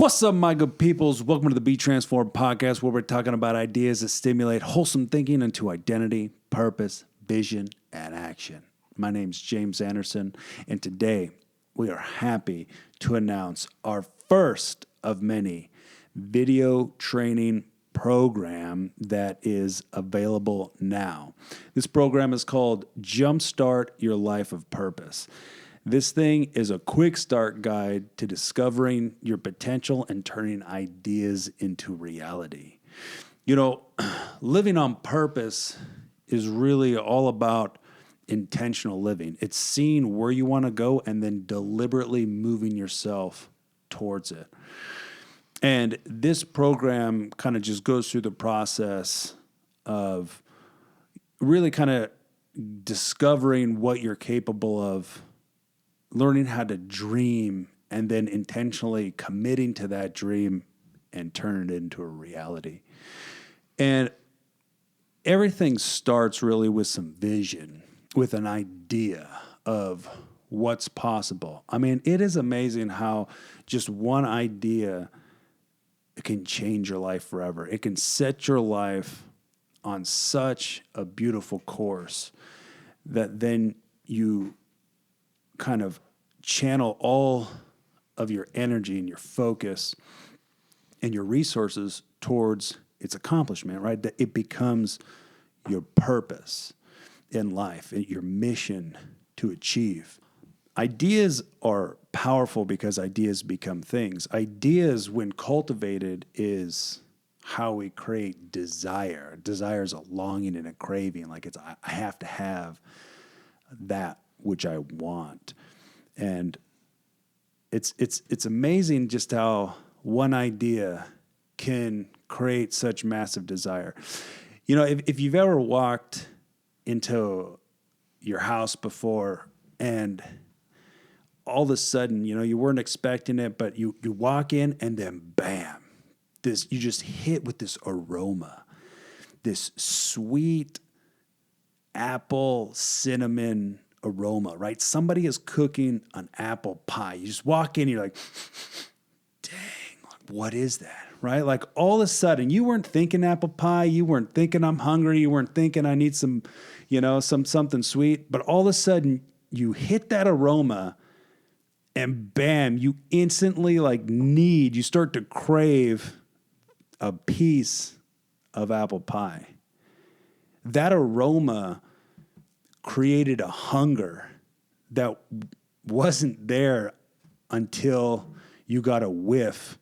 What's up, my good peoples? Welcome to the Be Transformed podcast, where we're talking about ideas that stimulate wholesome thinking into identity, purpose, vision, and action. My name's James Anderson, and today we are happy to announce our first of many video training program that is available now. This program is called Jumpstart Your Life of Purpose. This thing is a quick start guide to discovering your potential and turning ideas into reality. You know, living on purpose is really all about intentional living. It's seeing where you want to go and then deliberately moving yourself towards it. And this program kind of just goes through the process of really kind of discovering what you're capable of, learning how to dream, and then intentionally committing to that dream and turn it into a reality. And everything starts really with some vision, with an idea of what's possible. I mean, it is amazing how just one idea can change your life forever. It can set your life on such a beautiful course that then you kind of channel all of your energy and your focus and your resources towards its accomplishment, right? That it becomes your purpose in life, your mission to achieve. Ideas are powerful because ideas become things. Ideas, when cultivated, is how we create desire. Desire is a longing and a craving, like it's I have to have that which I want. And it's amazing just how one idea can create such massive desire. You know, if you've ever walked into your house before and all of a sudden, you know, you weren't expecting it, but you walk in and then bam, you just hit with this aroma, this sweet apple cinnamon aroma, right? Somebody is cooking an apple pie. You just walk in, you're like, dang, what is that, right? Like all of a sudden, you weren't thinking apple pie. You weren't thinking I'm hungry. You weren't thinking I need some, something sweet. But all of a sudden, you hit that aroma and bam, you instantly you start to crave a piece of apple pie. That aroma created a hunger that wasn't there until you got a whiff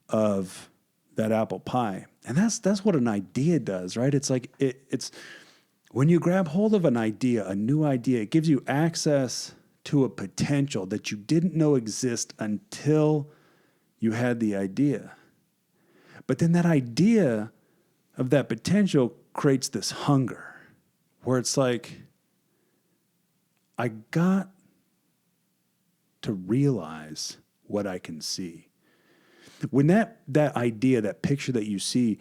of that apple pie. And that's what an idea does, right? It's like it's when you grab hold of an idea, a new idea, it gives you access to a potential that you didn't know exist until you had the idea. But then that idea of that potential creates this hunger where it's like, I got to realize what I can see. When that idea, that picture that you see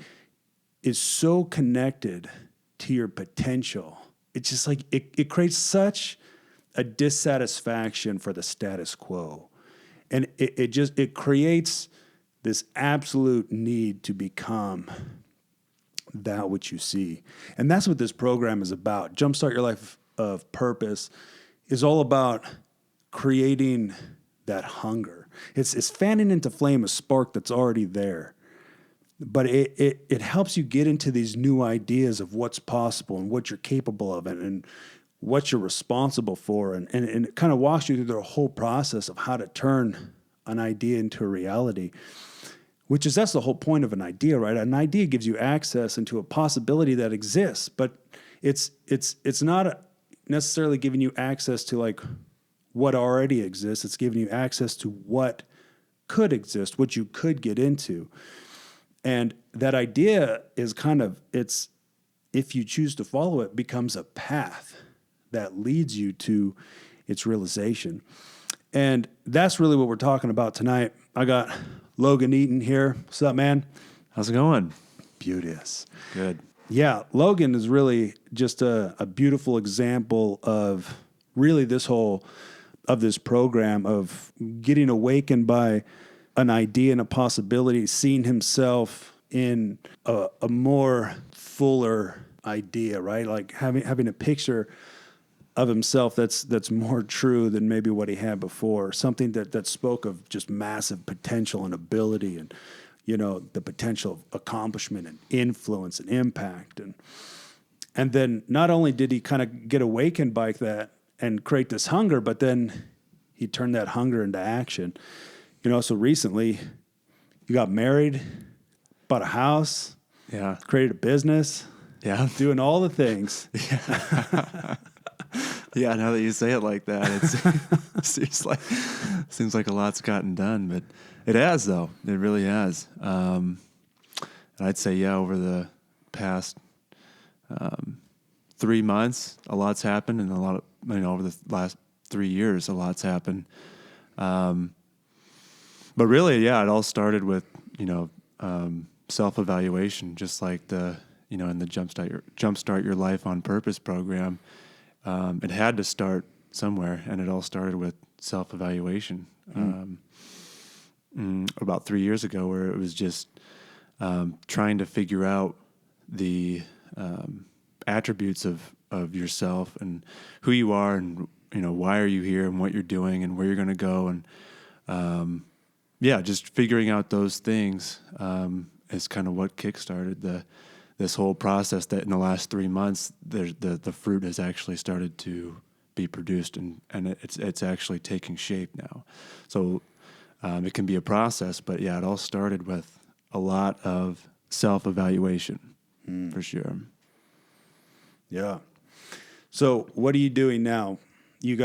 is so connected to your potential, it's just like it creates such a dissatisfaction for the status quo. And it creates this absolute need to become that which you see. And that's what this program is about. Jumpstart Your Life of Purpose is all about creating that hunger. It's fanning into flame a spark that's already there. But it helps you get into these new ideas of what's possible and what you're capable of and what you're responsible for. And it kind of walks you through the whole process of how to turn an idea into a reality, that's the whole point of an idea, right? An idea gives you access into a possibility that exists, but it's not necessarily giving you access to what already exists. It's giving you access to what could exist, what you could get into. And that idea is if you choose to follow it, becomes a path that leads you to its realization. And that's really what we're talking about tonight. I got Logan Eaton here. What's up, man? How's it going? Beauteous. Good. Yeah, Logan is really just a beautiful example of really this program of getting awakened by an idea and a possibility, seeing himself in a more fuller idea, right? Like having a picture of himself that's more true than maybe what he had before. Something that spoke of just massive potential and ability, and the potential of accomplishment and influence and impact. And then not only did he kind of get awakened by that and create this hunger, but then he turned that hunger into action. So recently you got married, bought a house, created a business, doing all the things. Yeah, now that you say it like that, it seems like a lot's gotten done, but it has, though. It really has. And I'd say, over the past 3 months, a lot's happened, and over the last 3 years, a lot's happened. But really, it all started with, self-evaluation, just like in the Jumpstart Your Life on Purpose program. It had to start somewhere, and it all started with self-evaluation. About 3 years ago, where it was just trying to figure out the attributes of yourself and who you are, and why are you here, and what you're doing, and where you're going to go, and just figuring out those things is kind of what kickstarted this whole process. That in the last 3 months, the fruit has actually started to be produced, and it's actually taking shape now. So it can be a process, but it all started with a lot of self-evaluation, for sure. Yeah. So what are you doing now? You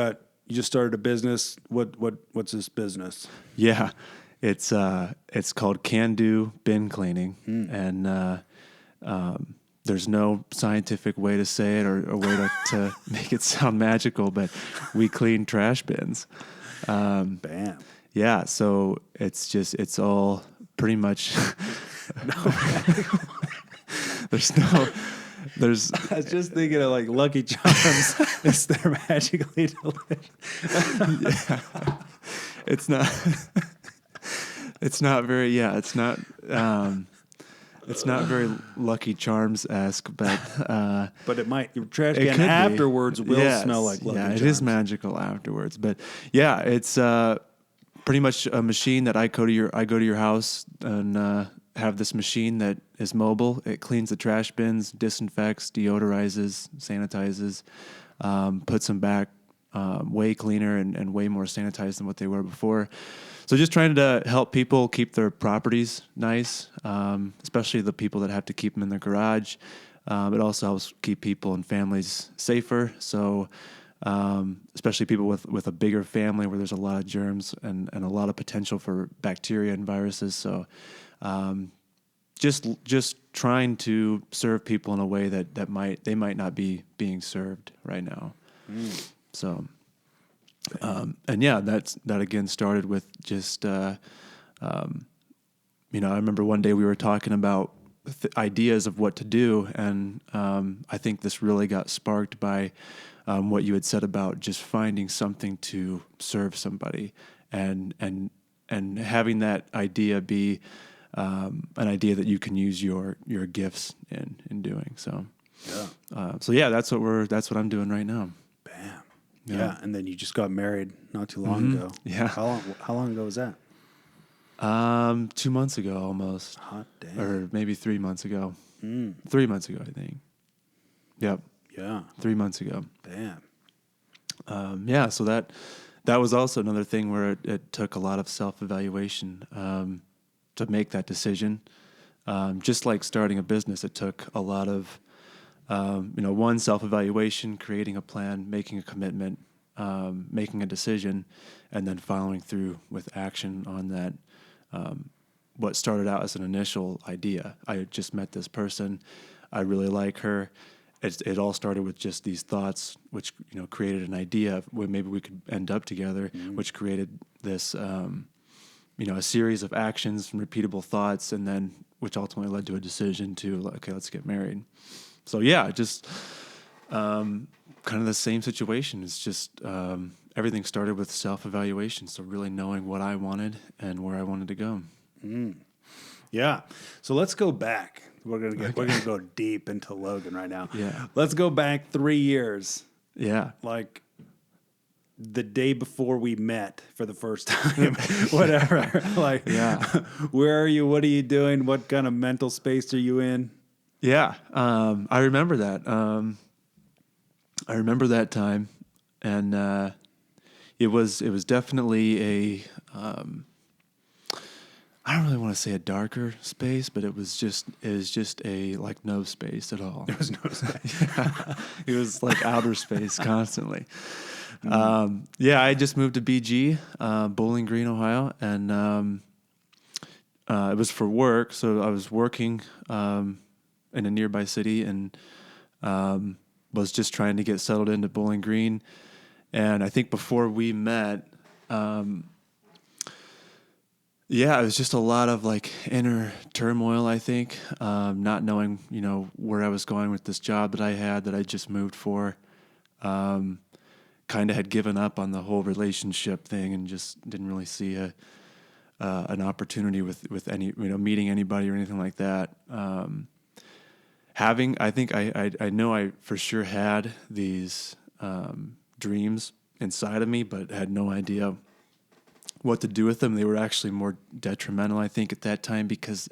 just started a business. What's this business? Yeah, it's called Can Do Bin Cleaning, and there's no scientific way to say it or way to make it sound magical, but we clean trash bins. Bam. Yeah, so it's all pretty much. There's. I was just thinking of like Lucky Charms. It's they're magically delicious. Yeah. It's not. It's not very. Yeah, it's not. It's not very Lucky Charms-esque, but it might. Your trash can afterwards will smell like Lucky Charms. Yeah, it is magical afterwards. But yeah, it's pretty much a machine that I go to your house and have this machine that is mobile. It cleans the trash bins, disinfects, deodorizes, sanitizes, puts them back way cleaner and way more sanitized than what they were before. So just trying to help people keep their properties nice, especially the people that have to keep them in their garage. It also helps keep people and families safer. So especially people with a bigger family where there's a lot of germs and a lot of potential for bacteria and viruses. So just trying to serve people in a way that they might not be being served right now. So. That again started with just, I remember one day we were talking about ideas of what to do, and I think this really got sparked by what you had said about just finding something to serve somebody, and having that idea be an idea that you can use your gifts in doing. So, that's what I'm doing right now. Bam. Yeah, and then you just got married not too long ago. Yeah. How long ago was that? 2 months ago almost. Hot damn. Or maybe 3 months ago. 3 months ago, I think. Yep. Yeah. 3 months ago. Damn. So that was also another thing where it took a lot of self-evaluation to make that decision. Just like starting a business, it took a lot of one, self-evaluation, creating a plan, making a commitment, making a decision, and then following through with action on that. What started out as an initial idea. I had just met this person. I really like her. It all started with just these thoughts, which created an idea of where maybe we could end up together, which created this, a series of actions and repeatable thoughts, and then which ultimately led to a decision to, okay, let's get married. So just kind of the same situation. It's just everything started with self-evaluation. So really knowing what I wanted and where I wanted to go. Yeah. So let's go back. We're gonna go deep into Logan right now. Yeah. Let's go back 3 years, Yeah. like the day before we met for the first time, whatever. Like, Yeah. where are you? What are you doing? What kind of mental space are you in? Yeah. I remember that. I remember that time, and it was definitely a I don't really want to say a darker space, but it was just a like no space at all. There was no space. Yeah. It was like outer space constantly. Yeah, I just moved to BG, Bowling Green, Ohio, and it was for work. So I was working in a nearby city and was just trying to get settled into Bowling Green. And I think before we met, yeah, it was just a lot of like inner turmoil, I think, not knowing, where I was going with this job that I had that I just moved for. Kind of had given up on the whole relationship thing and just didn't really see an opportunity with any, meeting anybody or anything like that. I think I know I for sure had these dreams inside of me, but had no idea what to do with them. They were actually more detrimental, I think, at that time, because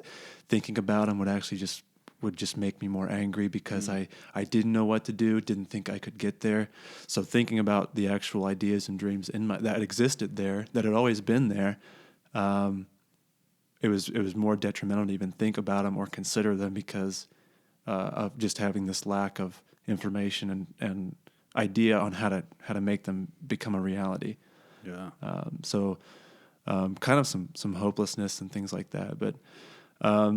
thinking about them would just make me more angry because I didn't know what to do, didn't think I could get there. So thinking about the actual ideas and dreams that existed there, that had always been there, it was more detrimental to even think about them or consider them because of just having this lack of information and idea on how to make them become a reality. Yeah. So kind of some hopelessness and things like that. But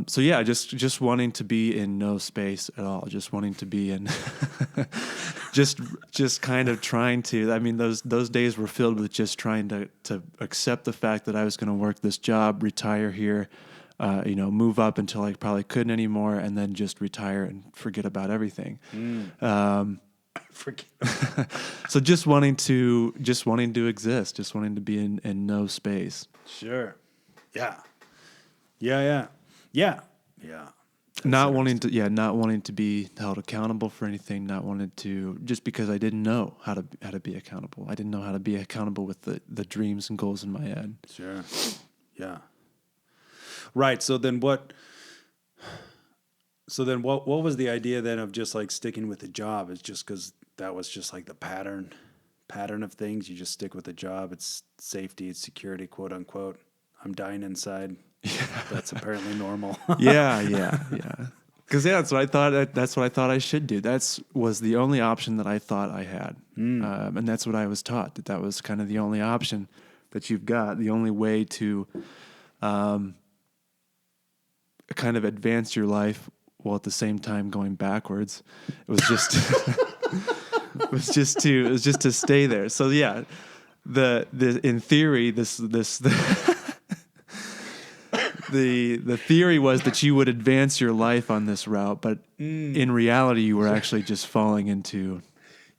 so yeah, just wanting to be in no space at all, just wanting to be in, just kind of trying to. I mean, those days were filled with just trying to accept the fact that I was going to work this job, retire here, move up until I probably couldn't anymore, and then just retire and forget about everything. So just wanting to exist, just wanting to be in no space. Sure. Yeah. Yeah. Not wanting to be held accountable for anything, not wanting to, just because I didn't know how to be accountable. I didn't know how to be accountable with the dreams and goals in my head. Sure. Yeah. Right. So then what was the idea then of just like sticking with the job? It's just because that was just like the pattern of things. You just stick with the job. It's safety, it's security, quote unquote. I'm dying inside. Yeah. That's apparently normal. Yeah. Because that's what I thought. That's what I thought I should do. Was the only option that I thought I had, and that's what I was taught. That was kind of the only option that you've got. The only way to, kind of advance your life while at the same time going backwards. It was just. It was just to stay there. So yeah, the in theory the theory was that you would advance your life on this route, but in reality you were actually just falling into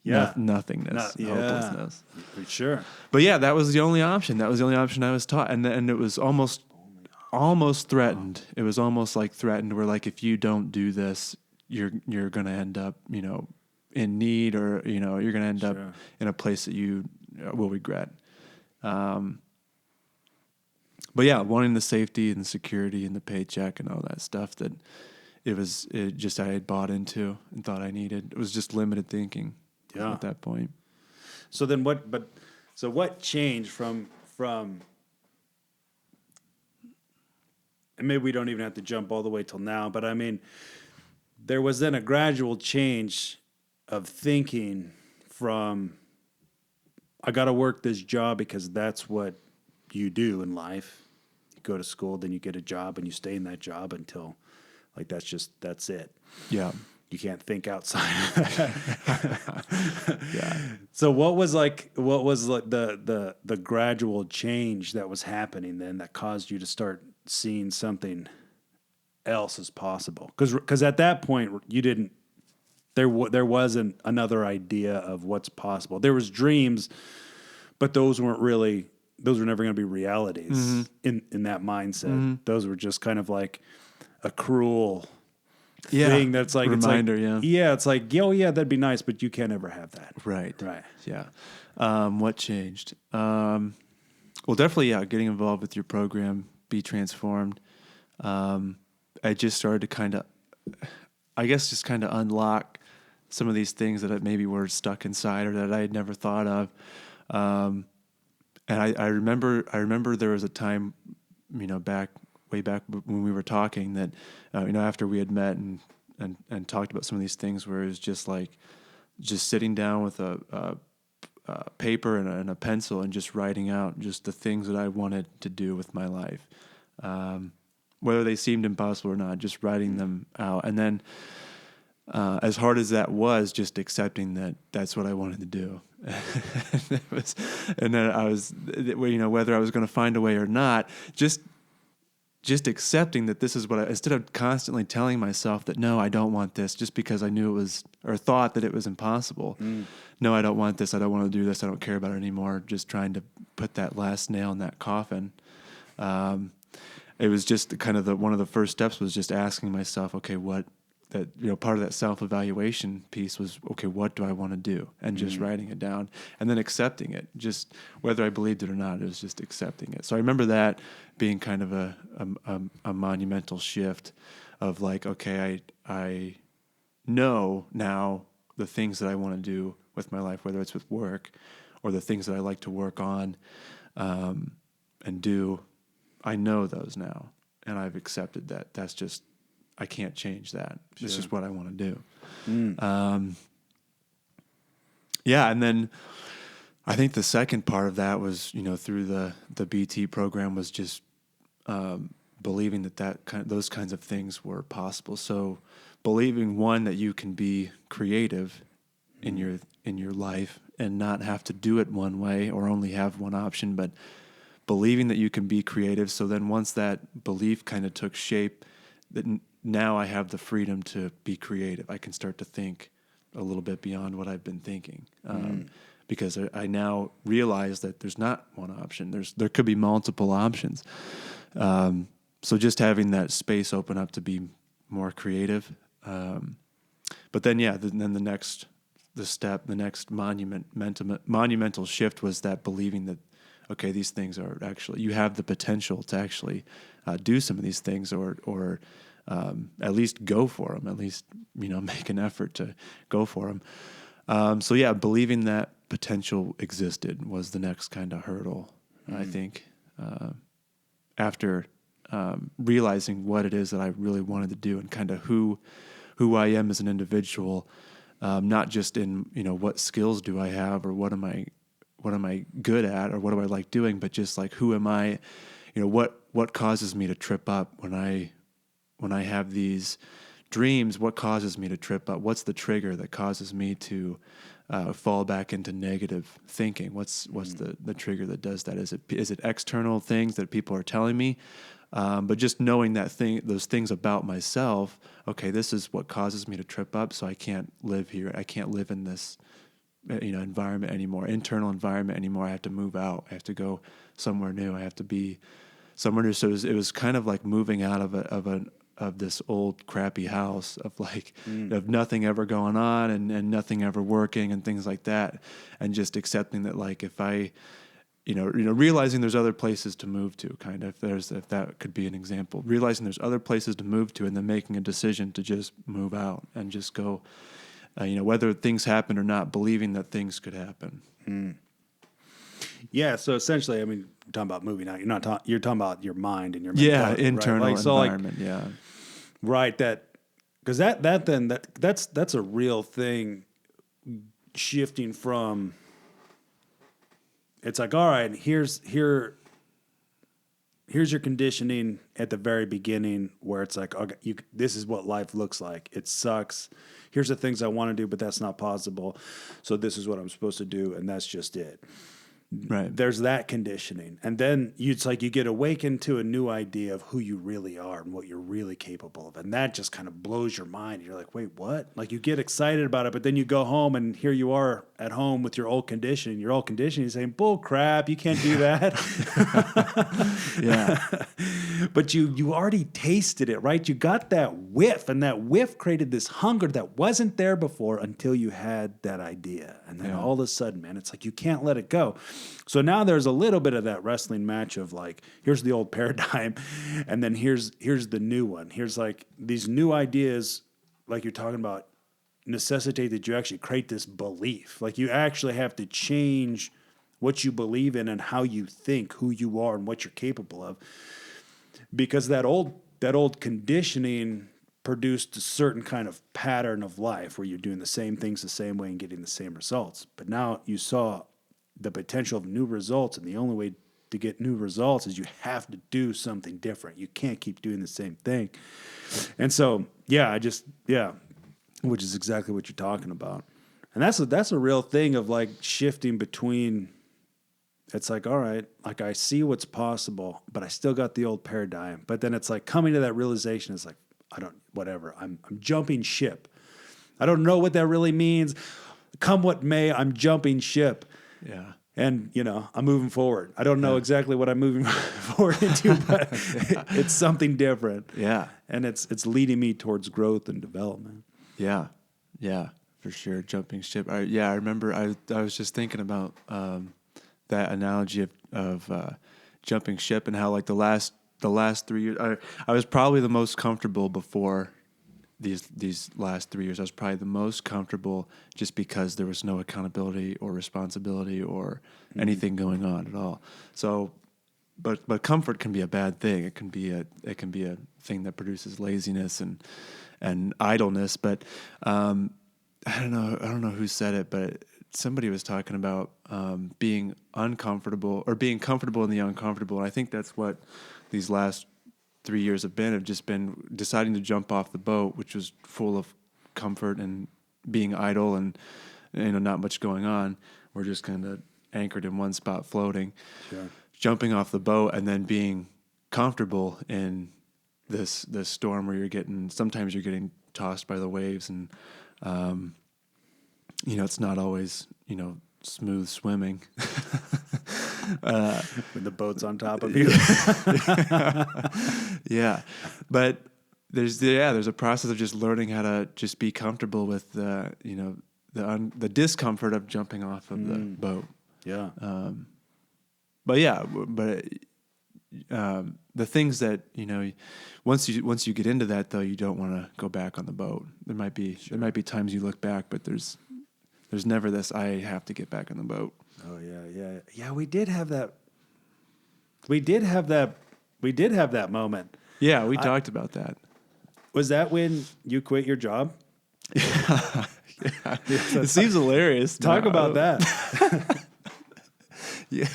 nothingness, hopelessness. For sure. But yeah, that was the only option. That was the only option I was taught, and it was almost threatened. It was almost like threatened, where like if you don't do this, you're going to end up, in need, or you're going to end up in a place that you will regret. But yeah, wanting the safety and the security and the paycheck and all that stuff that I had bought into and thought I needed. It was just limited thinking at that point. So then what changed from and maybe we don't even have to jump all the way till now, but I mean, there was then a gradual change of thinking from, I got to work this job because that's what you do in life. You go to school, then you get a job, and you stay in that job until, like, that's it. Yeah. You can't think outside. Yeah. So what was the gradual change that was happening then that caused you to start seeing something else as possible? Because at that point there wasn't another idea of what's possible. There was dreams, but those were never going to be realities in that mindset. Those were just kind of like a cruel thing that's like, reminder, it's like, oh yeah, that'd be nice, but you can't ever have that. Right. Right. Yeah. What changed? Well, definitely, getting involved with your program, Be Transformed. I just started to kind of, unlock some of these things that maybe were stuck inside or that I had never thought of. And I remember there was a time, way back when we were talking that, after we had met and talked about some of these things, where it was just like, just sitting down with a paper and a pencil and just writing out just the things that I wanted to do with my life, whether they seemed impossible or not, just writing them out. And then, as hard as that was, just accepting that that's what I wanted to do. And then I was, whether I was going to find a way or not, just accepting that this is what instead of constantly telling myself that, no, I don't want this, just because I knew it was, or thought that it was impossible. No, I don't want this. I don't want to do this. I don't care about it anymore. Just trying to put that last nail in that coffin. It was just kind of one of the first steps was just asking myself, okay, part of that self-evaluation piece was, okay, what do I want to do? And just writing it down and then accepting it, just whether I believed it or not, it was just accepting it. So I remember that being kind of a monumental shift of like, okay, I know now the things that I want to do with my life, whether it's with work or the things that I like to work on and do. I know those now, and I've accepted that. That's just, I can't change that. It's just what I want to do. And then I think the second part of that was, through the BT program was just believing that those kinds of things were possible. So believing, one, that you can be creative in your life and not have to do it one way or only have one option, but believing that you can be creative. So then once that belief kind of took shape, that now I have the freedom to be creative. I can start to think a little bit beyond what I've been thinking, because I now realize that there's not one option. There could be multiple options. So just having that space open up to be more creative. But then, then the next monumental shift was that believing that, okay, these things are actually, you have the potential to actually do some of these things or at least go for them, at least, make an effort to go for them. Believing that potential existed was the next kind of hurdle, I think, after realizing what it is that I really wanted to do and kind of who I am as an individual, not just in, what skills do I have or what am I good at or what do I like doing, but just like, who am I, what causes me to trip up when I have these dreams? What causes me to trip up? What's the trigger that causes me to fall back into negative thinking? What's the trigger that does that? Is it external things that people are telling me? But just knowing those things about myself, okay, this is what causes me to trip up, so I can't live here. I can't live in this, environment anymore, internal environment anymore. I have to move out. I have to go somewhere new. I have to be somewhere new. So it was kind of like moving out of this old crappy house of nothing ever going on and nothing ever working and things like that, and just accepting that, like, if I realizing there's other places to move to, kind of, if that could be an example, realizing there's other places to move to and then making a decision to just move out and just go, whether things happen or not, believing that things could happen. Yeah. So essentially, I mean, you're talking about moving out. You're talking about your mind and your mentality, internal right? environment. Right. Because that's a real thing, shifting from, it's like, all right, here's your conditioning at the very beginning, where it's like, okay, this is what life looks like. It sucks. Here's the things I want to do, but that's not possible. So this is what I'm supposed to do, and that's just it. Right. There's that conditioning. And then it's like you get awakened to a new idea of who you really are and what you're really capable of. And that just kind of blows your mind. You're like, wait, what? Like you get excited about it, but then you go home and here you are at home with your old conditioning. Your old conditioning is saying, bull crap, you can't do that. Yeah. But you already tasted it, right? You got that whiff, and that whiff created this hunger that wasn't there before until you had that idea. And then all of a sudden, man, it's like you can't let it go. So now there's a little bit of that wrestling match of like, here's the old paradigm, and then here's the new one. Here's like these new ideas, like you're talking about, necessitate that you actually create this belief. Like you actually have to change what you believe in and how you think, who you are, and what you're capable of. Because that old conditioning produced a certain kind of pattern of life where you're doing the same things the same way and getting the same results. But now you saw the potential of new results, and the only way to get new results is you have to do something different. You can't keep doing the same thing. And so, which is exactly what you're talking about. And that's a real thing of like shifting between. It's like, all right, like I see what's possible, but I still got the old paradigm. But then it's like coming to that realization is like, I'm jumping ship. I don't know what that really means. Come what may, I'm jumping ship. Yeah. And, I'm moving forward. I don't know exactly what I'm moving forward into, but it's something different. Yeah. And it's leading me towards growth and development. Yeah. Yeah, for sure. Jumping ship. I remember I was just thinking about that analogy of jumping ship and how like the last 3 years, I was probably the most comfortable before these last 3 years. I was probably the most comfortable just because there was no accountability or responsibility or anything going on at all. So, but comfort can be a bad thing. It can be a thing that produces laziness and idleness. But I don't know who said it, but somebody was talking about being uncomfortable or being comfortable in the uncomfortable. And I think that's what these last 3 years have just been deciding to jump off the boat, which was full of comfort and being idle and not much going on. We're just kind of anchored in one spot floating. Sure. Jumping off the boat and then being comfortable in this storm where sometimes you're getting tossed by the waves and it's not always, smooth swimming. When the boat's on top of you. Yeah. But there's a process of just learning how to just be comfortable with the discomfort of jumping off of the boat. Yeah. The things that, once you get into that though, you don't want to go back on the boat. There might be times you look back, but there's never this, I have to get back on the boat. Oh yeah. Yeah, we did have that. We did have that moment. Yeah, we talked about that. Was that when you quit your job? Yeah. It seems hilarious. Talk about that. Yeah.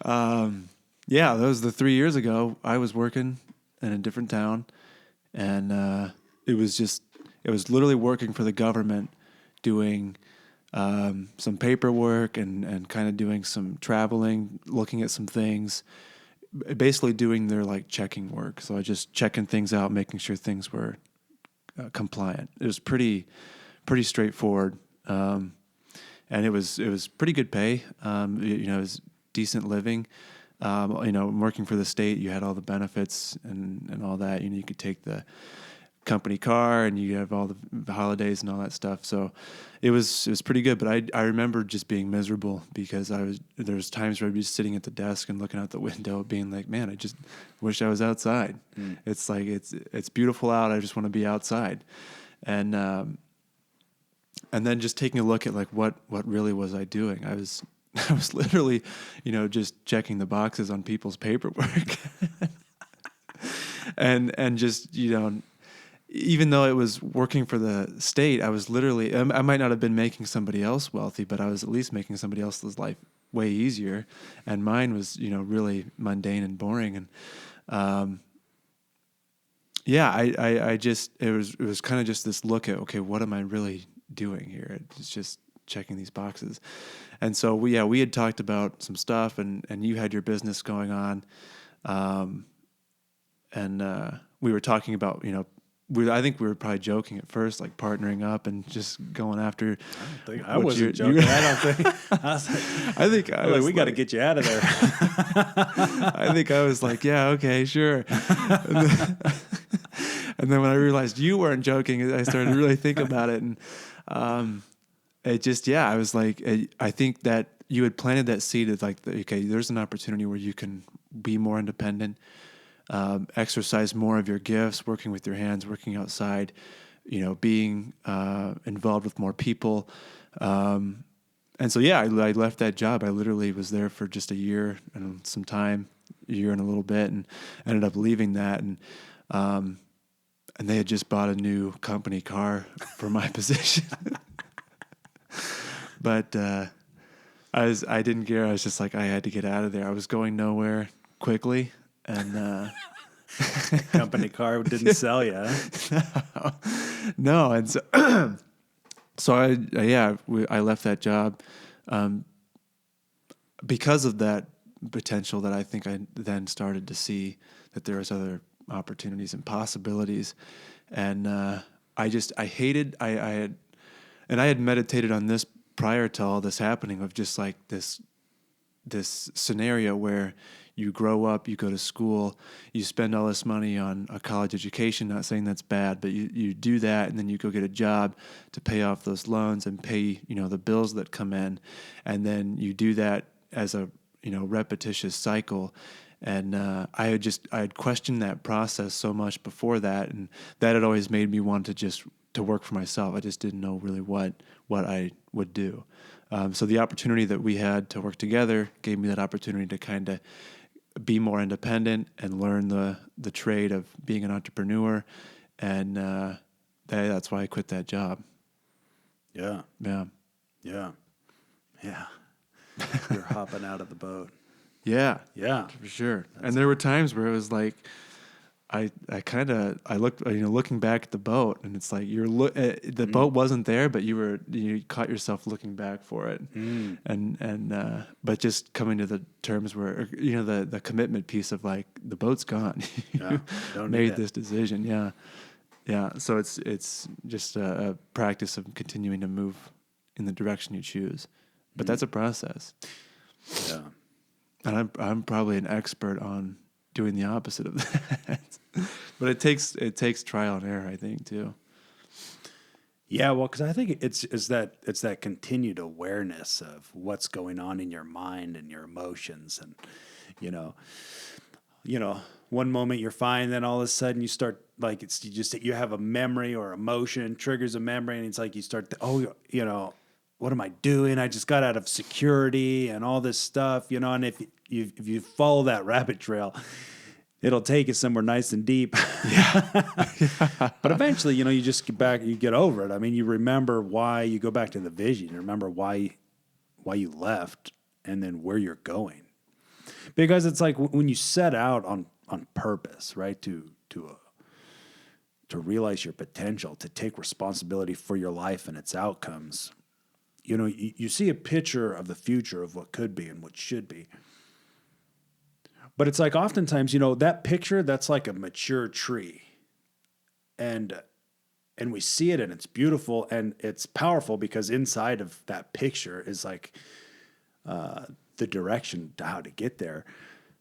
That was the 3 years ago. I was working in a different town, and it was literally working for the government, doing some paperwork and kind of doing some traveling, looking at some things, basically doing their like checking work. So I just checking things out, making sure things were compliant. It was pretty straightforward, and it was pretty good pay. It was decent living. Working for the state, you had all the benefits and all that. You could take the company car and you have all the holidays and all that stuff. So it was pretty good. But I remember just being miserable because there was times where I'd be sitting at the desk and looking out the window, being like, man, I just wish I was outside. It's like it's beautiful out. I just want to be outside, and then just taking a look at like what really was I doing. I was literally, just checking the boxes on people's paperwork, and just even though it was working for the state, I was literally, I might not have been making somebody else wealthy, but I was at least making somebody else's life way easier. And mine was, really mundane and boring. And, it was kind of just this look at, okay, what am I really doing here? It's just checking these boxes. And so we had talked about some stuff, and you had your business going on. We were talking about, I think we were probably joking at first, like partnering up and just going after. I wasn't joking. I don't think. I think we got to get you out of there. I think I was like, yeah, okay, sure. And then when I realized you weren't joking, I started to really think about it, and it just, I was like, I think that you had planted that seed of like, okay, there's an opportunity where you can be more independent. Exercise more of your gifts, working with your hands, working outside, being involved with more people. And so, I left that job. I literally was there for just a year and some time, a year and a little bit, and ended up leaving that. And they had just bought a new company car for my position. But I didn't care. I was just like, I had to get out of there. I was going nowhere quickly. And company car didn't sell you. Huh? No, and so I left that job because of that potential that I think I then started to see that there was other opportunities and possibilities, and I had meditated on this prior to all this happening, of just like this scenario where you grow up, you go to school, you spend all this money on a college education, not saying that's bad, but you do that, and then you go get a job to pay off those loans and pay, the bills that come in. And then you do that as a, repetitious cycle. And I had questioned that process so much before that, and that had always made me want to work for myself. I just didn't know really what I would do. So the opportunity that we had to work together gave me that opportunity to kind of be more independent and learn the trade of being an entrepreneur. And that's why I quit that job. Yeah. Yeah. Yeah. Yeah. You're hopping out of the boat. Yeah. Yeah. For sure. And there were times where it was like, I looked, looking back at the boat, and it's like the boat wasn't there, but you caught yourself looking back for it, but just coming to the terms where, the commitment piece of like, the boat's gone. Don't made this decision. Yeah. Yeah. So it's just a practice of continuing to move in the direction you choose, but that's a process. Yeah. And I'm probably an expert on doing the opposite of that. But it takes trial and error, I think, too. Yeah, well, because I think it's that continued awareness of what's going on in your mind and your emotions, and one moment you're fine, then all of a sudden you start, like, you have a memory or emotion triggers a memory, and it's like you start what am I doing? I just got out of security and all this stuff, and if you follow that rabbit trail, it'll take you somewhere nice and deep. Yeah. But eventually, you just get back, you get over it. I mean, you remember why you go back to the vision. You remember why you left, and then where you're going. Because it's like when you set out on purpose, right? To realize your potential, to take responsibility for your life and its outcomes. You see a picture of the future of what could be and what should be. But it's like oftentimes, that picture, that's like a mature tree. And we see it, and it's beautiful and it's powerful, because inside of that picture is like the direction to how to get there.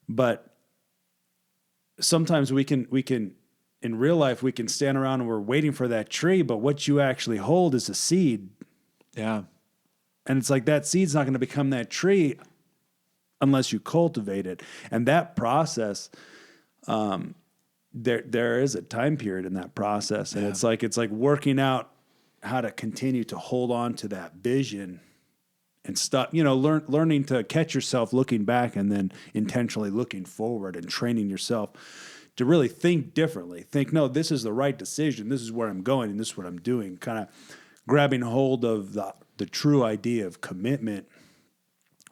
But sometimes we can in real life, we can stand around and we're waiting for that tree, but what you actually hold is a seed. Yeah. And it's like that seed's not going to become that tree unless you cultivate it. And that process, there is a time period in that process. And it's like working out how to continue to hold on to that vision and stop, learning to catch yourself looking back, and then intentionally looking forward, and training yourself to really think differently. Think, no, this is the right decision. This is where I'm going, and this is what I'm doing. Kind of grabbing hold of the true idea of commitment,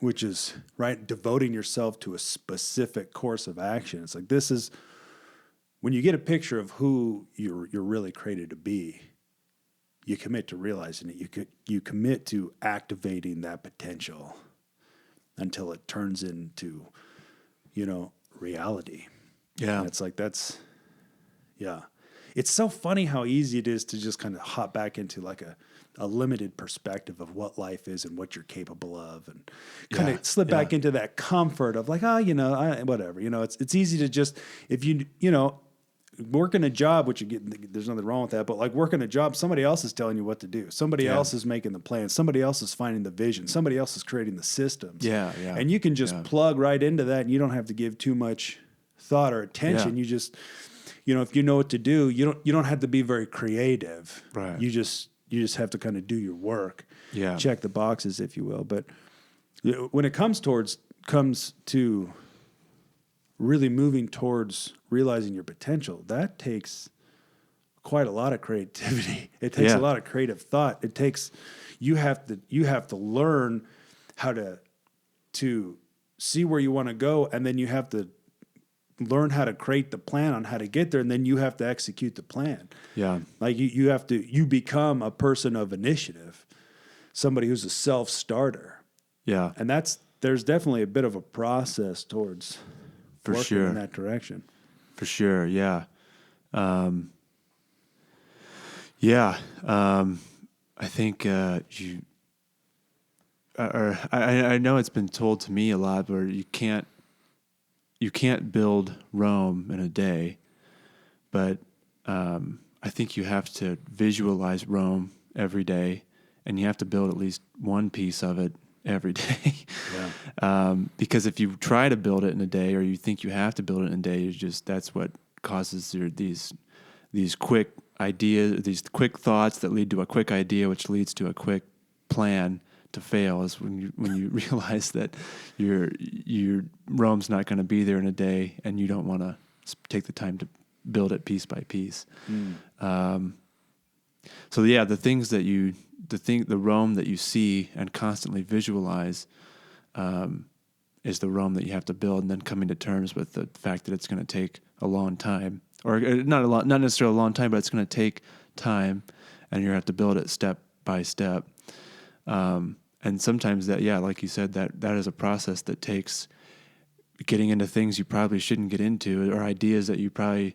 which is, right, devoting yourself to a specific course of action. It's like, this is when you get a picture of who you're really created to be, you commit to realizing it. You commit to activating that potential until it turns into, reality. Yeah. And it's like, yeah. It's so funny how easy it is to just kind of hop back into like a limited perspective of what life is and what you're capable of, and kind of slip back into that comfort of like, whatever, it's easy to just, if working a job, which there's nothing wrong with that, but like working a job, somebody else is telling you what to do. Somebody else is making the plan. Somebody else is finding the vision. Somebody else is creating the systems. Yeah. And you can just plug right into that, and you don't have to give too much thought or attention. You just, if you know what to do, you don't have to be very creative. Right. You just have to kind of do your work. Yeah. Check the boxes, if you will. But when it comes to really moving towards realizing your potential, that takes quite a lot of creativity. It takes a lot of creative thought. It takes, you have to learn how to see where you want to go, and then you have to learn how to create the plan on how to get there, and then you have to execute the plan. Yeah. Like you become a person of initiative, somebody who's a self-starter. Yeah. And there's definitely a bit of a process towards working in that direction. For sure. Yeah. I think I know it's been told to me a lot where you can't build Rome in a day, but I think you have to visualize Rome every day, and you have to build at least one piece of it every day. Because if you try to build it in a day, or you think you have to build it in a day, that's what causes these quick ideas, these quick thoughts that lead to a quick idea, which leads to a quick plan to fail. Is when you realize that your Rome's not going to be there in a day, and you don't want to take the time to build it piece by piece. So the Rome that you see and constantly visualize is the Rome that you have to build, and then coming to terms with the fact that it's going to take a long time, or not necessarily a long time, but it's going to take time, and you have to build it step by step. And sometimes that, like you said, that is a process that takes getting into things you probably shouldn't get into, or ideas that you probably,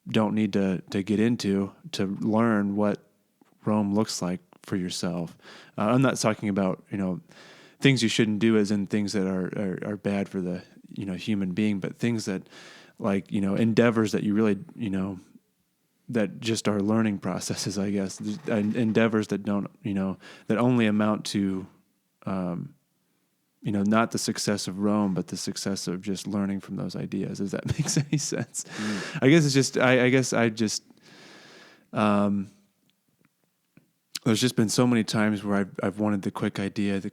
don't need to get into to learn what Rome looks like for yourself. I'm not talking about, things you shouldn't do as in things that are bad for the, human being, but things that like, endeavors that you really, that just are learning processes, I guess, endeavors that don't, that only amount to, not the success of Rome, but the success of just learning from those ideas. Does that make any sense? I guess it's just, there's just been so many times where I've wanted the quick idea, had the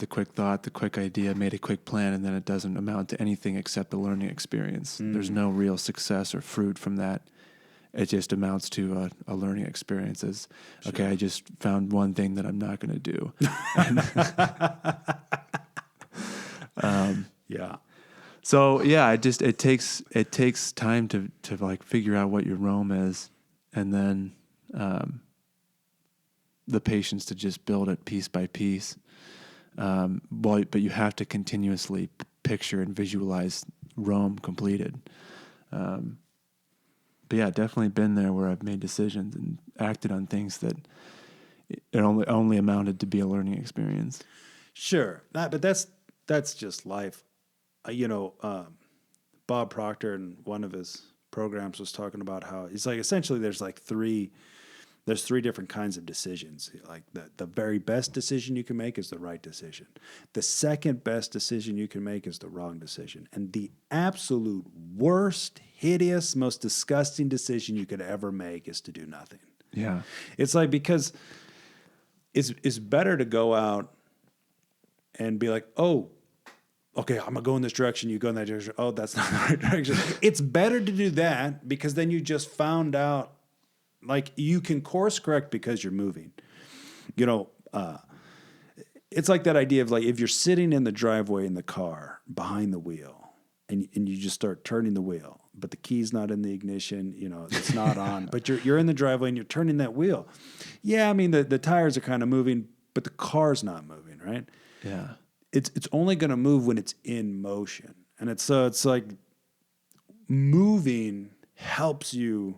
quick thought, the quick idea, made a quick plan, and then it doesn't amount to anything except the learning experience. There's no real success or fruit from that. It just amounts to a learning experience. Okay, I just found one thing that I'm not going to do. So it takes time to like figure out what your Rome is, and then the patience to just build it piece by piece. But you have to continuously picture and visualize Rome completed. But yeah, definitely been there where I've made decisions and acted on things that it only amounted to be a learning experience. Sure, but that's just life. Bob Proctor in one of his programs was talking about how he's like, essentially there's three different kinds of decisions. Like the very best decision you can make is the right decision. The second best decision you can make is the wrong decision. And the absolute worst, hideous, most disgusting decision you could ever make is to do nothing. Yeah. It's like, because it's better to go out and be like, oh, okay, I'm going to go in this direction. You go in that direction. Oh, that's not the right direction. It's better to do that, because then you just found out, like, you can course correct because you're moving. It's like that idea of, like, if you're sitting in the driveway in the car behind the wheel and you just start turning the wheel, but the key's not in the ignition. You know, it's not on, but you're in the driveway and you're turning that wheel. Yeah, I mean the tires are kind of moving, but the car's not moving, right? Yeah. It's only going to move when it's in motion, and it's like moving helps you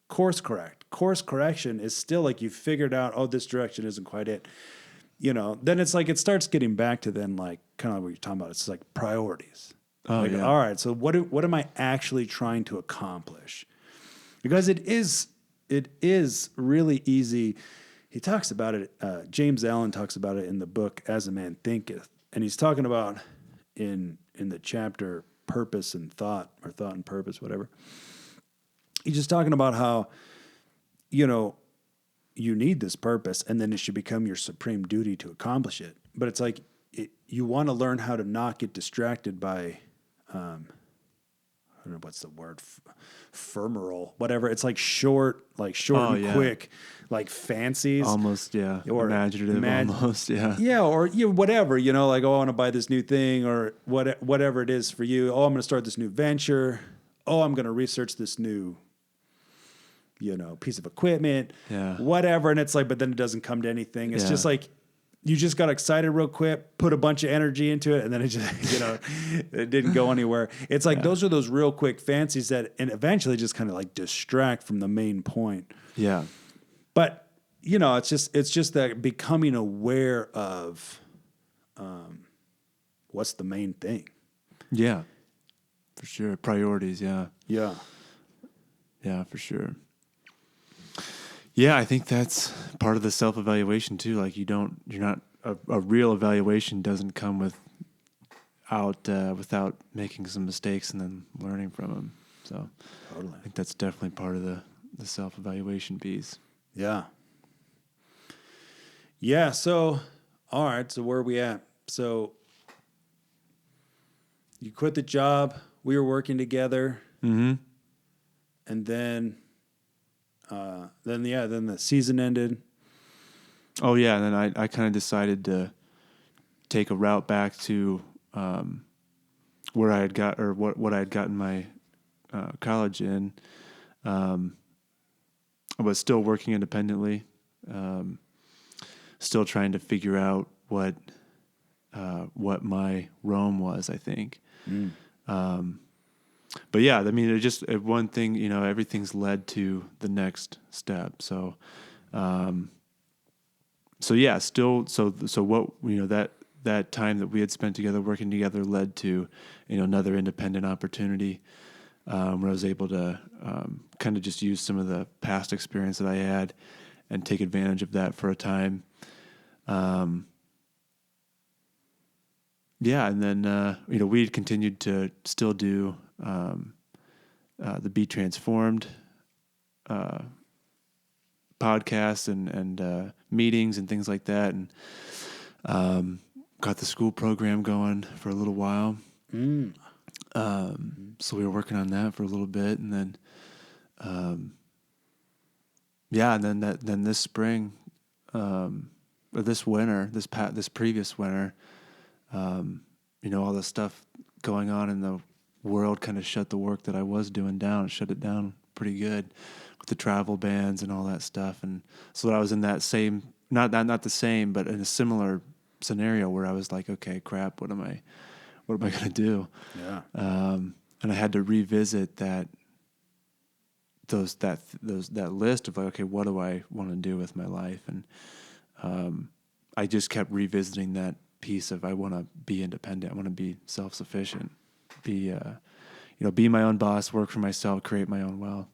course correct. Course correction is still like you figured out, oh, this direction isn't quite it. You know, then it's like it starts getting back to then like kind of like what you're talking about. It's like priorities. Oh, like, yeah. all right, so what am I actually trying to accomplish? Because it is really easy. He talks about it. James Allen talks about it in the book As a Man Thinketh, and he's talking about in the chapter Purpose and Thought, or Thought and Purpose, whatever. He's just talking about how, you know, you need this purpose, and then it should become your supreme duty to accomplish it. But it's like you want to learn how to not get distracted by, I don't know what's the word, ephemeral, whatever. It's like short and quick, like fancies, Almost, yeah, or imaginative, almost, yeah, yeah, or whatever. You know, like, oh, I want to buy this new thing, or whatever it is for you. Oh, I'm going to start this new venture. Oh, I'm going to research this new, piece of equipment, whatever. And it's like, but then it doesn't come to anything. It's just like, you just got excited real quick, put a bunch of energy into it, and then it just, it didn't go anywhere. It's like, those are those real quick fancies that, and eventually just kind of like distract from the main point. Yeah. But, it's just that becoming aware of, what's the main thing. Yeah, for sure. Priorities. Yeah. Yeah. Yeah, for sure. Yeah, I think that's part of the self-evaluation too. Like a real evaluation doesn't come without making some mistakes and then learning from them. So totally. I think that's definitely part of the self-evaluation piece. Yeah. Yeah. So, all right. So where are we at? So you quit the job. We were working together. Mm-hmm. And then the season ended. Oh yeah, and then I kind of decided to take a route back to where I had what I had gotten my college in. I was still working independently, still trying to figure out what my Rome was, I think. But yeah, I mean, one thing, everything's led to the next step. So, yeah, still, so what, that time that we had spent together, working together, led to, another independent opportunity, where I was able to, kind of just use some of the past experience that I had and take advantage of that for a time. Yeah. And then, we had continued to still do, the Be Transformed podcasts and meetings and things like that, and got the school program going for a little while. So we were working on that for a little bit, and then and then this spring, or this winter, this previous winter, all the stuff going on in the world kind of shut the work that I was doing down. It shut it down pretty good with the travel bans and all that stuff. And so I was in that same, not the same, but in a similar scenario where I was like, okay, crap, what am I going to do? Yeah. And I had to revisit that list of like, okay, what do I want to do with my life? And I just kept revisiting that piece of, I want to be independent. I want to be self-sufficient. Be my own boss, work for myself, create my own wealth.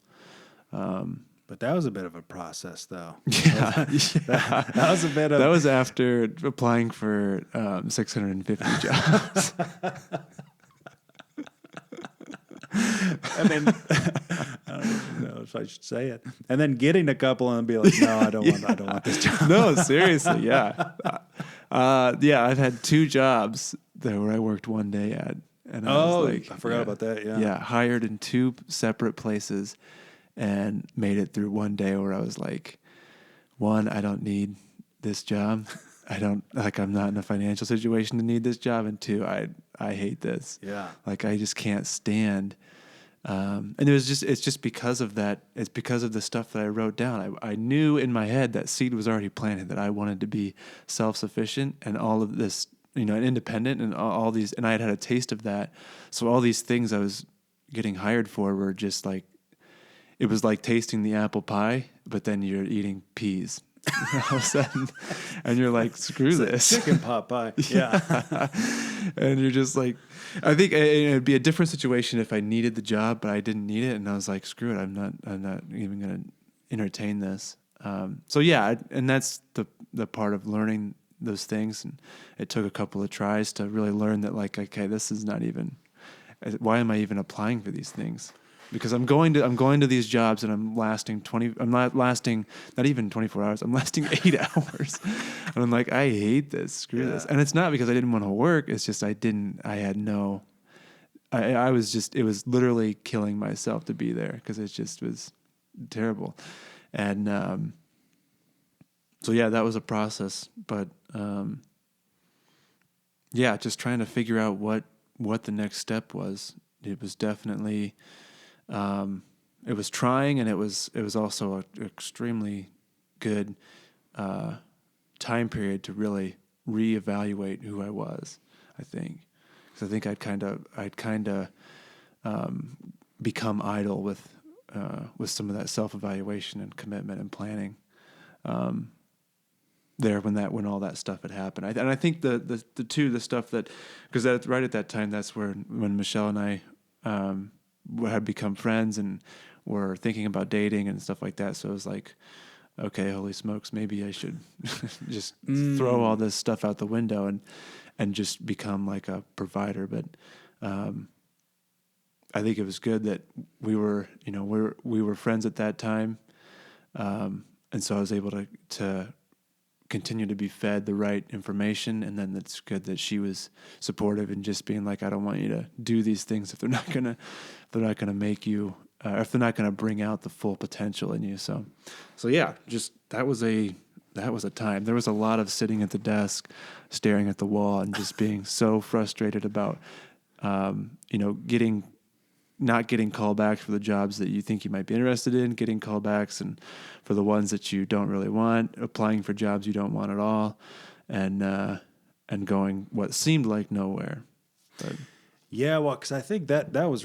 But that was a bit of a process, though. Yeah, that was a bit of. That was after applying for 650 jobs. I mean, I don't know if I should say it. And then getting a couple and be like, no, I don't want this job. No, seriously, yeah. I've had 2 jobs there where I worked one day at. And I was like, I forgot about that. Yeah. Yeah. Hired in 2 separate places and made it through one day where I was like, 1, I don't need this job. I'm not in a financial situation to need this job. And 2, I hate this. Yeah. Like, I just can't stand, And it's just because of that. It's because of the stuff that I wrote down. I knew in my head that seed was already planted, that I wanted to be self-sufficient and all of this, and independent and all these, and I had a taste of that. So all these things I was getting hired for were just like, it was like tasting the apple pie, but then you're eating peas. All of a sudden, and you're like, screw this. Chicken pot pie. Yeah. And you're just like, I think it'd be a different situation if I needed the job, but I didn't need it. And I was like, screw it. I'm not even going to entertain this. So yeah, and that's the part of learning those things. And it took a couple of tries to really learn that, like, okay, this is not even, why am I even applying for these things? Because I'm going to these jobs and I'm not lasting not even 24 hours. I'm lasting 8 hours. And I'm like, I hate this. Screw this. And it's not because I didn't want to work. It's just it was literally killing myself to be there because it just was terrible. And so yeah, that was a process. But yeah, just trying to figure out what the next step was. It was definitely it was trying, and it was also an extremely good time period to really reevaluate who I was. I think, because I think I'd kind of become idle with some of that self-evaluation and commitment and planning there when all that stuff had happened. And I think the stuff that, because that's right at that time, that's when Michelle and I had become friends and were thinking about dating and stuff like that. So it was like, okay, holy smokes, maybe I should just throw all this stuff out the window and just become like a provider. But I think it was good that we were friends at that time, and so I was able to continue to be fed the right information. And then it's good that she was supportive and just being like, I don't want you to do these things if they're not gonna make you, or if they're not gonna bring out the full potential in you. So yeah, just that was a time. There was a lot of sitting at the desk, staring at the wall, and just being so frustrated about, not getting callbacks for the jobs that you think you might be interested in, getting callbacks and for the ones that you don't really want, applying for jobs you don't want at all, and going what seemed like nowhere. But yeah, well, because I think that was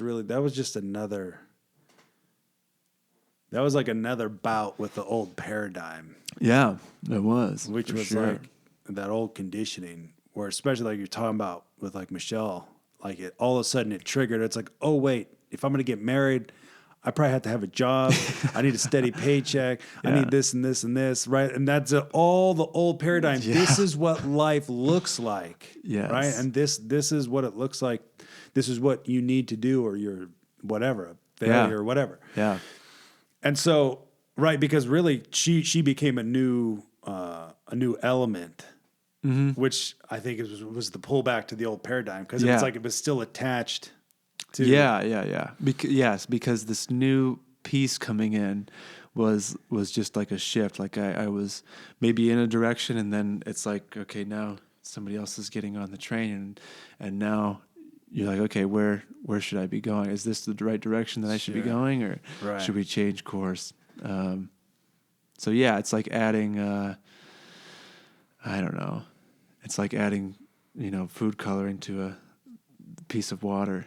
like another bout with the old paradigm. Yeah, it was. Which was sure. like that old conditioning where, especially like you're talking about with like Michelle, like it all of a sudden it triggered. It's like, oh wait, if I'm going to get married, I probably have to have a job. I need a steady paycheck. Yeah. I need this and this and this, right? And that's all the old paradigm. Yeah. This is what life looks like, yes. Right? And this is what it looks like. This is what you need to do, or you're whatever, a failure or whatever. Yeah. And so, right, because really she became a new element, which I think was the pullback to the old paradigm, because it's like it was still attached to. Yeah. Because this new piece coming in was just like a shift. Like I was maybe in a direction, and then it's like, okay, now somebody else is getting on the train, and now you're like, okay, where should I be going? Is this the right direction that I should be going, or should we change course? So yeah, it's like adding, I don't know. It's like adding, food coloring to a piece of water.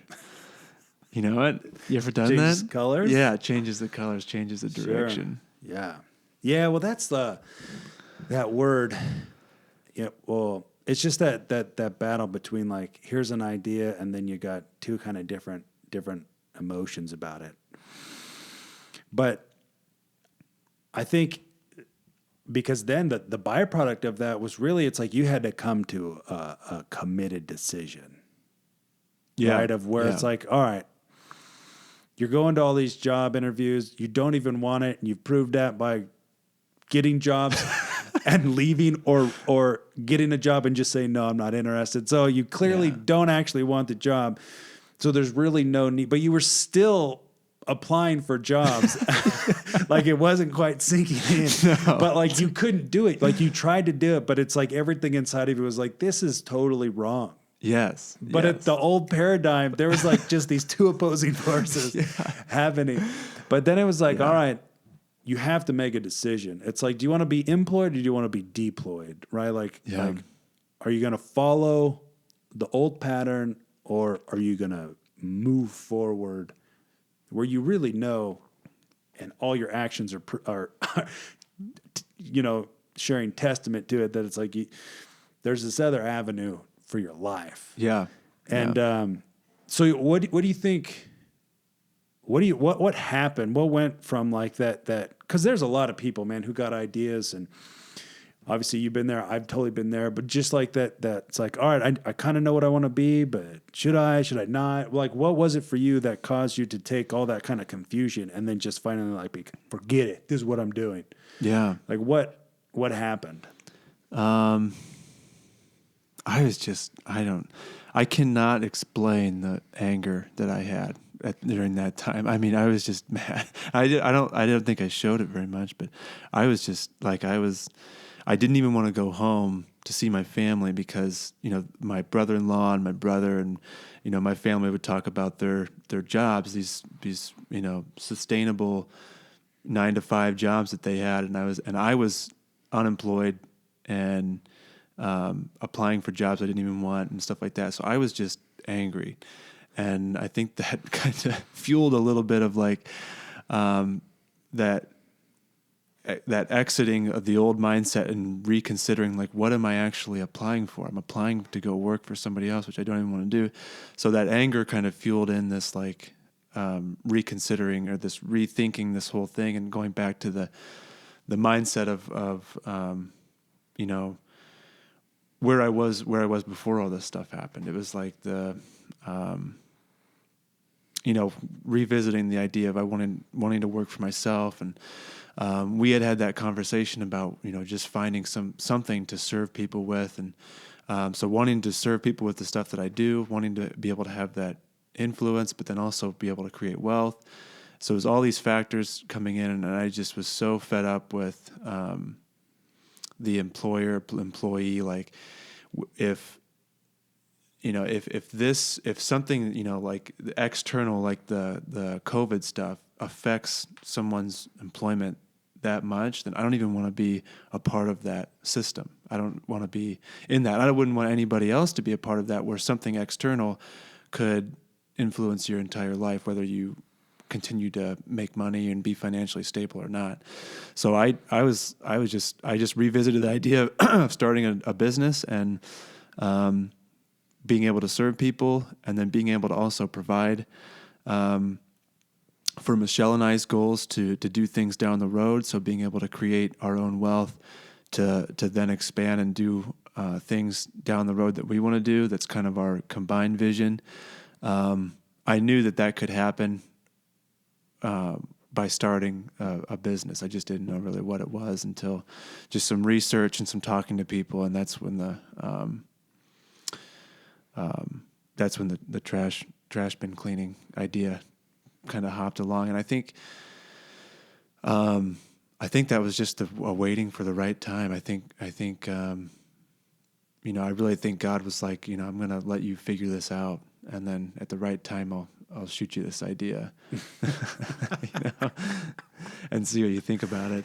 You know what? You ever done changes that? Colors? Yeah, it changes the colors, changes the direction. Sure. Yeah. Well, that's that word. Yeah. Well, it's just that battle between like, here's an idea, and then you got two kind of different emotions about it. But I think because then the byproduct of that was really, it's like you had to come to a committed decision. Yeah. Right? Of where it's like, all right, you're going to all these job interviews. You don't even want it. And you've proved that by getting jobs and leaving, or getting a job and just saying, no, I'm not interested. So you clearly don't actually want the job. So there's really no need, but you were still applying for jobs. Like it wasn't quite sinking in, but like you couldn't do it. Like you tried to do it, but it's like everything inside of you was like, this is totally wrong. Yes. But yes. at the old paradigm, there was like just these two opposing forces happening. But then it was like, Yeah. all right, you have to make a decision. It's like, do you want to be employed or do you want to be deployed? Right? Like, are you going to follow the old pattern or are you going to move forward where you really know and all your actions are sharing testament to it that it's like there's this other avenue for your life. Yeah. And so what do you think? What happened? What went from like that? Because there's a lot of people, man, who got ideas, and obviously you've been there. I've totally been there. But just like that, it's like, all right, I kind of know what I want to be, but should I not? Like, what was it for you that caused you to take all that kind of confusion and then just finally like, forget it. This is what I'm doing. Yeah. Like what happened? I cannot explain the anger that I had during that time. I mean, I was just mad. I don't think I showed it very much, but I was just like, I didn't even want to go home to see my family because, my brother-in-law and my brother and, my family would talk about their jobs, these, sustainable 9-to-5 jobs that they had. And I was unemployed and, applying for jobs I didn't even want and stuff like that. So I was just angry. And I think that kind of fueled a little bit of like, that exiting of the old mindset and reconsidering like, what am I actually applying for? I'm applying to go work for somebody else, which I don't even want to do. So that anger kind of fueled in this like, reconsidering or this rethinking this whole thing and going back to the mindset of where I was before all this stuff happened. It was like revisiting the idea of wanting to work for myself. And we had that conversation about, just finding something to serve people with. And so wanting to serve people with the stuff that I do, wanting to be able to have that influence, but then also be able to create wealth. So it was all these factors coming in, and I just was so fed up with the employee, like if something, like the external, like the COVID stuff affects someone's employment that much, then I don't even want to be a part of that system. I don't want to be in that. I wouldn't want anybody else to be a part of that, where something external could influence your entire life, whether you continue to make money and be financially stable or not. So I just revisited the idea of starting a business and being able to serve people, and then being able to also provide for Michelle and I's goals to do things down the road. So being able to create our own wealth to then expand and do things down the road that we want to do. That's kind of our combined vision. I knew that could happen by starting a business. I just didn't know really what it was until just some research and some talking to people, and that's when the trash bin cleaning idea kind of hopped along. And I think that was just a waiting for the right time. I think I really think God was like, I'm going to let you figure this out, and then at the right time, I'll shoot you this idea, and see what you think about it.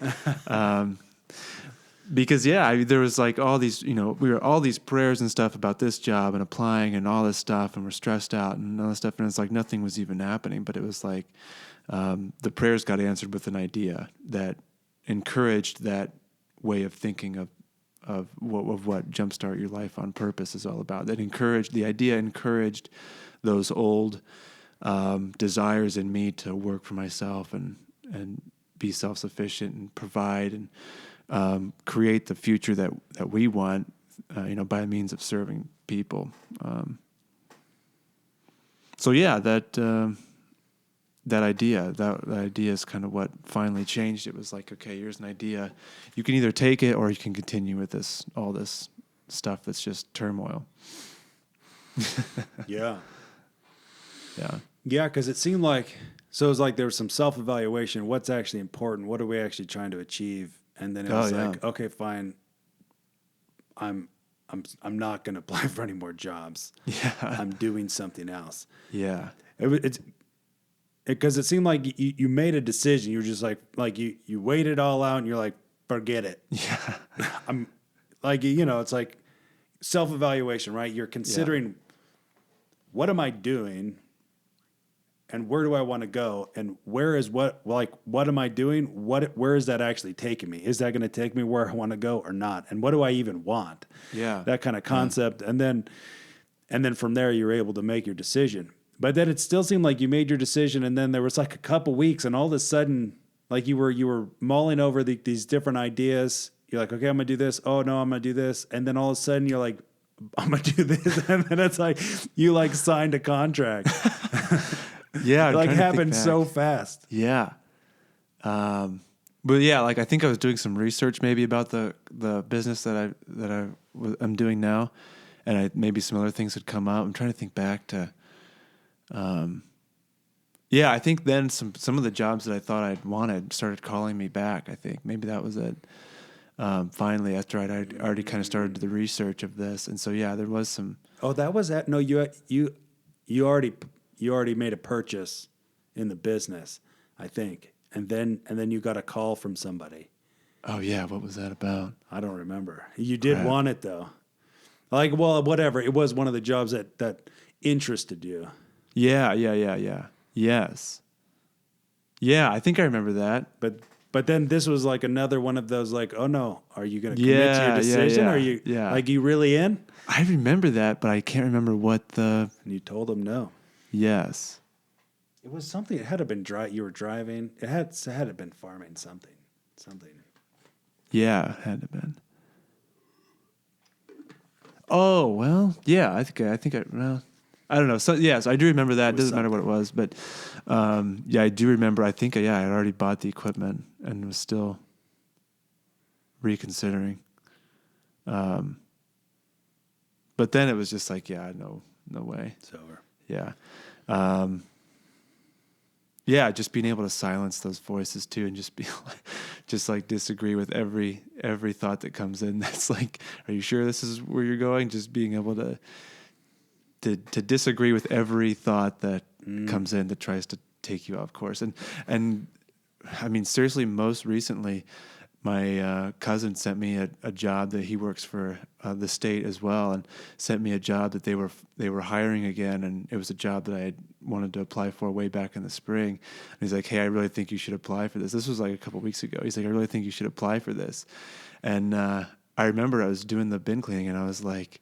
Because there was like all these, we were all these prayers and stuff about this job and applying and all this stuff, and we're stressed out and all this stuff, and it's like nothing was even happening. But it was like the prayers got answered with an idea that encouraged that way of thinking of what Jumpstart Your Life on Purpose is all about. The idea encouraged those old desires in me to work for myself and be self-sufficient and provide and create the future that we want, by means of serving people. That idea is kind of what finally changed. It was like, okay, here's an idea. You can either take it or you can continue with all this stuff that's just turmoil. Yeah. Yeah. Yeah, because it seemed like, so it was like there was some self-evaluation. What's actually important? What are we actually trying to achieve? And then it was like, okay, fine. I'm I'm not going to apply for any more jobs. Yeah. I'm doing something else. Yeah. It's because it seemed like you made a decision. You were just like you weighed it all out and you're like, forget it. Yeah. I'm like, it's like self-evaluation, right? You're considering what am I doing and where do I want to go and where is what am I doing? Where is that actually taking me? Is that going to take me where I want to go or not? And what do I even want? Yeah. That kind of concept. And then from there you're able to make your decision. But then it still seemed like you made your decision and then there was like a couple weeks and all of a sudden like you were mulling over these different ideas. You're like, okay, I'm gonna do this. Oh no, I'm gonna do this. And then all of a sudden you're like, I'm gonna do this. And then it's like you like signed a contract. Yeah. It like happened so fast. Yeah. But yeah, like I think I was doing some research maybe about the business that I'm doing now, and maybe some other things had come out. I'm trying to think back to, yeah, I think then some of the jobs that I thought I'd wanted started calling me back. I think maybe that was it. Finally, after I'd already kind of started the research of this, and so yeah, there was some. Oh, that was that. No, you already made a purchase in the business, I think, and then you got a call from somebody. Oh yeah, what was that about? I don't remember. You did want it though. Like, well, whatever. It was one of the jobs that interested you. Yeah. Yes. Yeah, I think I remember that. But then this was like another one of those like, oh no, are you going to commit to your decision? Yeah. Are you Yeah. like you really in? I remember that, but I can't remember what the. And you told him no. Yes. It was something. It had to have been you were driving. It had to have been farming something. Yeah, had to have been. Oh well, yeah. I think I don't know. So yes, I do remember that. It doesn't matter what it was, but yeah, I do remember. I think I had already bought the equipment and was still reconsidering. But then it was just like, yeah, no way. It's over. Yeah. Yeah, just being able to silence those voices too, and just be like disagree with every thought that comes in. That's like, are you sure this is where you're going? Just being able to disagree with every thought that comes in that tries to take you off course. And I mean, seriously, most recently, my cousin sent me a job that he works for the state as well, and sent me a job that they were hiring again, and it was a job that I had wanted to apply for way back in the spring. And he's like, "Hey, I really think you should apply for this." This was like a couple of weeks ago. He's like, "I really think you should apply for this." And I remember I was doing the bin cleaning, and I was like,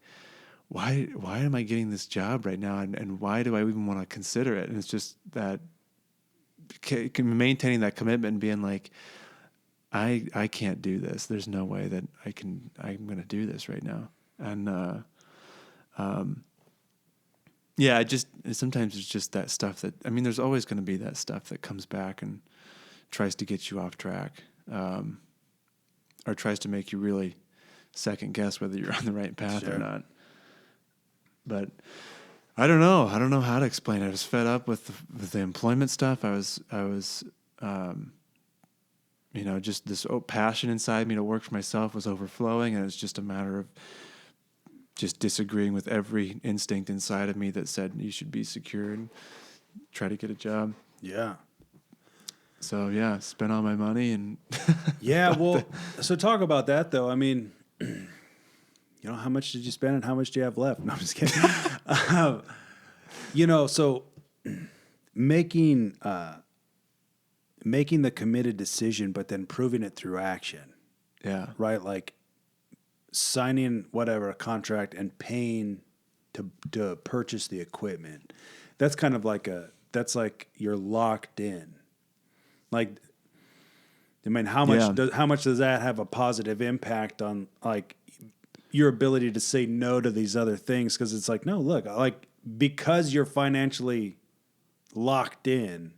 "Why am I getting this job right now? And why do I even want to consider it?" And it's just that maintaining that commitment and being like, I can't do this. There's no way that I'm going to do this right now. And, yeah, sometimes it's just that stuff that, I mean, there's always going to be that stuff that comes back and tries to get you off track, or tries to make you really second guess whether you're on the right path or not. But I don't know. I don't know how to explain it. I was fed up with the employment stuff. I was, just this passion inside me to work for myself was overflowing, and it was just a matter of just disagreeing with every instinct inside of me that said you should be secure and try to get a job. Yeah. So yeah, spent all my money and yeah. Well, so talk about that though. I mean, how much did you spend and how much do you have left? No, I'm just kidding. So making the committed decision, but then proving it through action. Yeah. Right. Like signing a contract and paying to purchase the equipment. That's kind of like you're locked in. Like, I mean, how much does that have a positive impact on like your ability to say no to these other things? Because it's like, no, look, like because you're financially locked in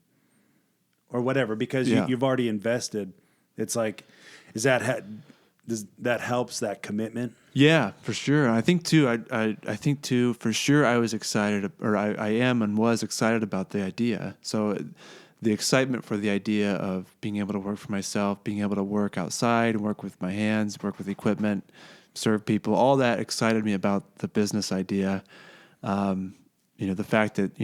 or whatever, because you've already invested. It's like, does that helps that commitment? Yeah, for sure. I think too. I think too. For sure, I was excited, or I am and was excited about the idea. So, the excitement for the idea of being able to work for myself, being able to work outside, work with my hands, work with equipment, serve people. All that excited me about the business idea. The fact that,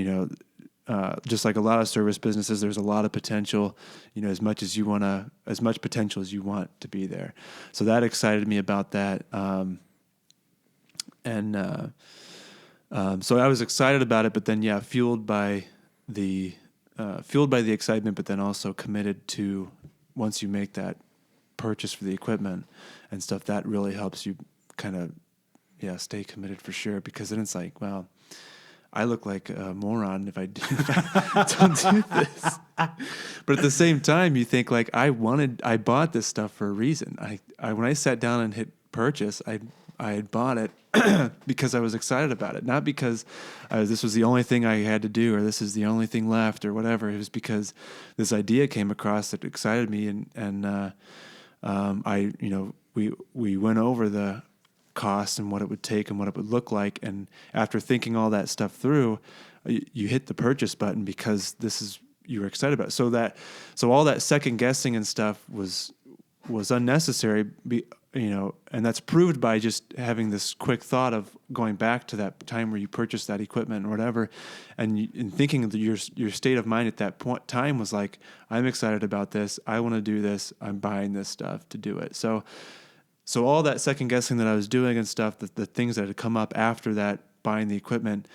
just like a lot of service businesses, there's a lot of potential, as much potential as you want to be there. So that excited me about that. So I was excited about it, but then, fueled by the excitement, but then also committed to, once you make that purchase for the equipment and stuff, that really helps you kind of, stay committed for sure. Because then it's like, well, I look like a moron if I don't do this. But at the same time, you think like, I bought this stuff for a reason. When I sat down and hit purchase, I had bought it because I was excited about it, not because this was the only thing I had to do, or this is the only thing left, or whatever. It was because this idea came across that excited me, and we went over the cost and what it would take and what it would look like, and after thinking all that stuff through, you hit the purchase button because you were excited about it. So all that second guessing and stuff was unnecessary. And that's proved by just having this quick thought of going back to that time where you purchased that equipment or whatever, and thinking that your state of mind at that time was like, I'm excited about this. I want to do this. I'm buying this stuff to do it. So all that second guessing that I was doing and stuff, the things that had come up after that, buying the equipment,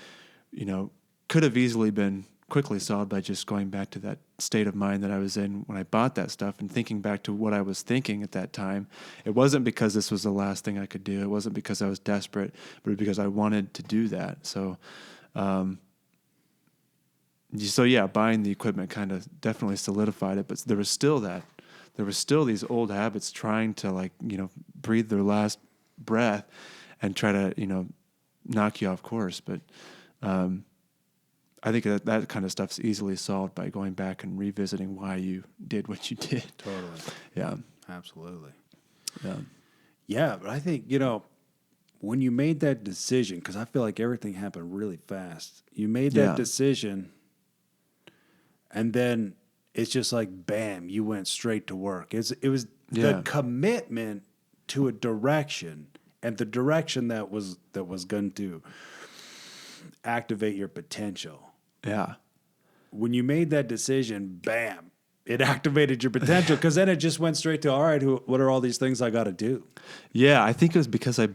could have easily been quickly solved by just going back to that state of mind that I was in when I bought that stuff and thinking back to what I was thinking at that time. It wasn't because this was the last thing I could do. It wasn't because I was desperate, but because I wanted to do that. So buying the equipment kind of definitely solidified it, but there was still these old habits trying to breathe their last breath and try to, knock you off course. But I think that kind of stuff's easily solved by going back and revisiting why you did what you did. Totally. Yeah. Absolutely. Yeah. Yeah, but I think, when you made that decision, because I feel like everything happened really fast, you made that decision, and then it's just like, bam, you went straight to work. It was the commitment to a direction, and the direction that was going to activate your potential. Yeah. When you made that decision, bam, it activated your potential, because then it just went straight to, all right, what are all these things I got to do? Yeah, I think it was because I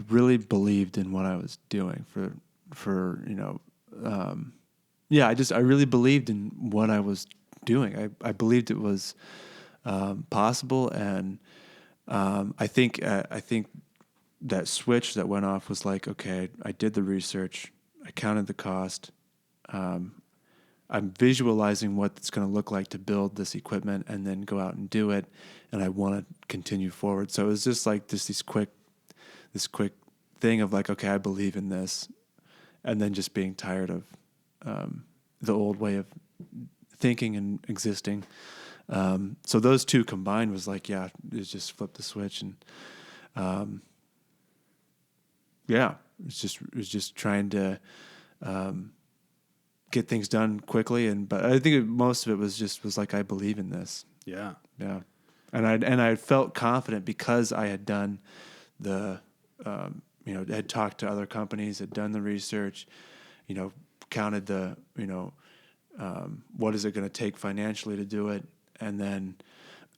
really believed in what I was doing I really believed in what I was doing. I believed it was possible, and I think that switch that went off was like, okay, I did the research, I counted the cost, I'm visualizing what it's going to look like to build this equipment and then go out and do it, and I want to continue forward. So it was just like this quick thing of like, okay, I believe in this, and then just being tired of the old way of thinking and existing. So those two combined was like, it just flipped the switch, and it was just trying to get things done quickly, but I think most of it was like, I believe in this. Yeah. Yeah. And I felt confident because I had done had talked to other companies, had done the research, counted the, what is it going to take financially to do it? And then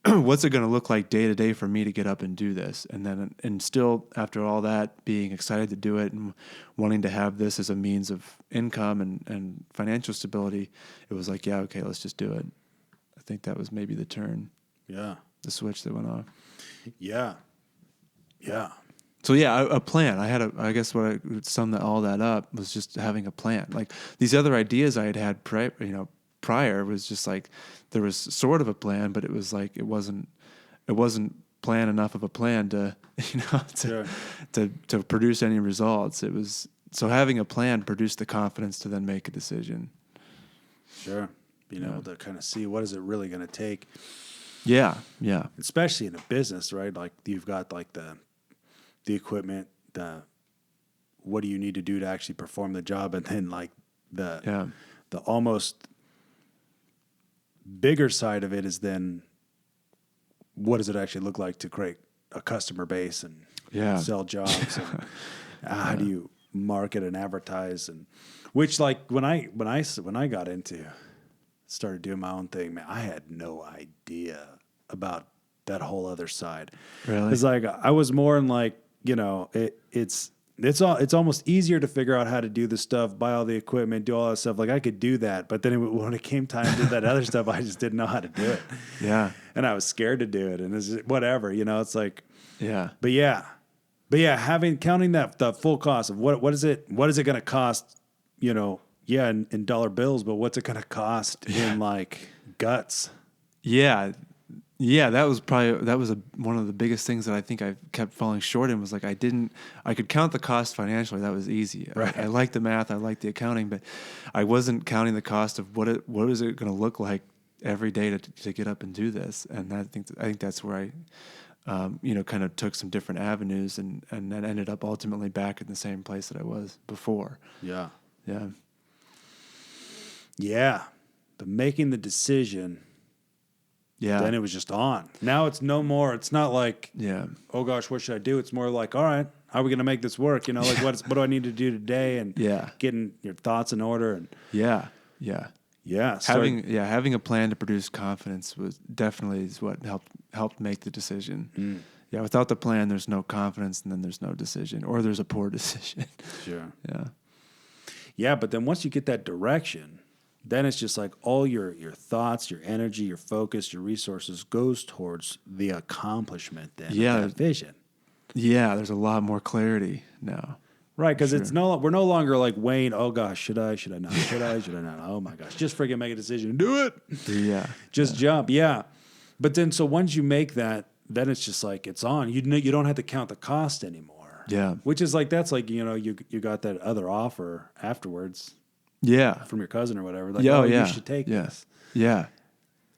what's it going to look like day to day for me to get up and do this? And still, after all that, being excited to do it and wanting to have this as a means of income and financial stability, it was like, yeah, okay, let's just do it. I think that was maybe the turn. Yeah. The switch that went off. Yeah. Yeah. So a plan. I guess what I would sum all that up was just having a plan. Like these other ideas I had prior was just like, there was sort of a plan, but it was like, it wasn't plan enough of a plan to produce any results. It was, so having a plan produced the confidence to then make a decision. Sure. Being able to kind of see, what is it really going to take? Yeah. Yeah. Especially in a business, right? Like you've got like the equipment, what do you need to do to actually perform the job? And then like the almost bigger side of it is then, what does it actually look like to create a customer base and Yeah. sell jobs and how do you market and advertise, and which, like, when I got into started doing my own thing, man, I had no idea about that whole other side. Really? It's like I was more in like, it's almost easier to figure out how to do the stuff, buy all the equipment, do all that stuff. Like I could do that, but then when it came time to do that other stuff, I just didn't know how to do it. Yeah. And I was scared to do it, and it's just, whatever, it's like, Yeah. but yeah, counting the full cost of what is it going to cost, in dollar bills, but what's it going to cost in like guts? Yeah. Yeah, that was one of the biggest things that I think I kept falling short in, was like I could count the cost financially. That was easy. Right. I liked the math, I liked the accounting, but I wasn't counting the cost of what is it going to look like every day to get up and do this. And I think that's where I kind of took some different avenues and then ended up ultimately back in the same place that I was before. Yeah. Yeah. Yeah. But making the decision, Yeah. then it was just on. Now it's no more. It's not like, Yeah. oh gosh, what should I do? It's more like, all right, how are we going to make this work? Like what do I need to do today? And Yeah. getting your thoughts in order. And Yeah. Yeah. yeah, Having a plan to produce confidence was definitely what helped make the decision. Yeah, without the plan, there's no confidence, and then there's no decision, or there's a poor decision. Sure. Yeah. Yeah, but then once you get that direction, then it's just like all your thoughts, your energy, your focus, your resources goes towards the accomplishment then of that vision. Yeah, there's a lot more clarity now. Right, because Sure. we're no longer like weighing, oh gosh, should I not? Should I not? Oh my gosh, just freaking make a decision and do it. Yeah. Just jump, yeah. But then, so once you make that, then it's just like it's on. You don't have to count the cost anymore. Yeah. Which is like, that's like, you got that other offer afterwards Yeah. from your cousin or whatever. Like, Yeah. you should take this. Yeah.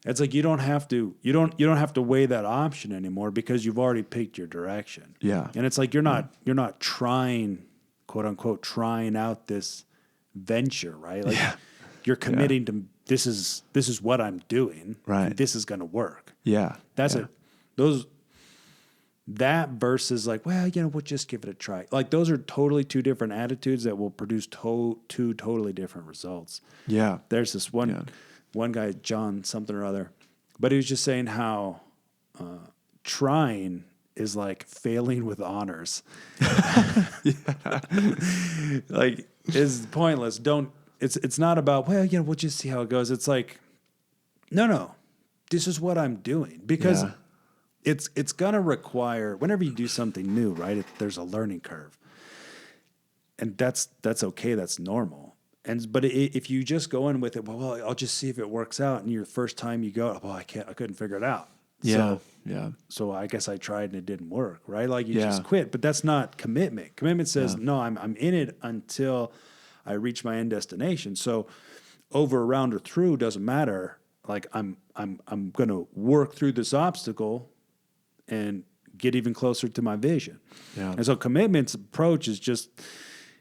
It's like you don't have to weigh that option anymore because you've already picked your direction. Yeah. And it's like you're not trying, quote unquote, trying out this venture, right? Like you're committing to this is what I'm doing. Right. And this is gonna work. Yeah. That's it. That versus like, well, we'll just give it a try. Like those are totally two different attitudes that will produce two totally different results. Yeah. There's this one guy, John something or other, but he was just saying how trying is like failing with honors. Like it's pointless. It's not about, well, we'll just see how it goes. It's like, no, this is what I'm doing, because it's gonna require, whenever you do something new, right? There's a learning curve, and that's okay. That's normal. But if you just go in with it, well, I'll just see if it works out, and your first time you go, well, I couldn't figure it out. Yeah. So I guess I tried and it didn't work, right? Like you just quit, but that's not commitment. Commitment says, no, I'm in it until I reach my end destination. So over, around, or through doesn't matter. Like I'm going to work through this obstacle and get even closer to my vision. Yeah. And so commitment's approach is just,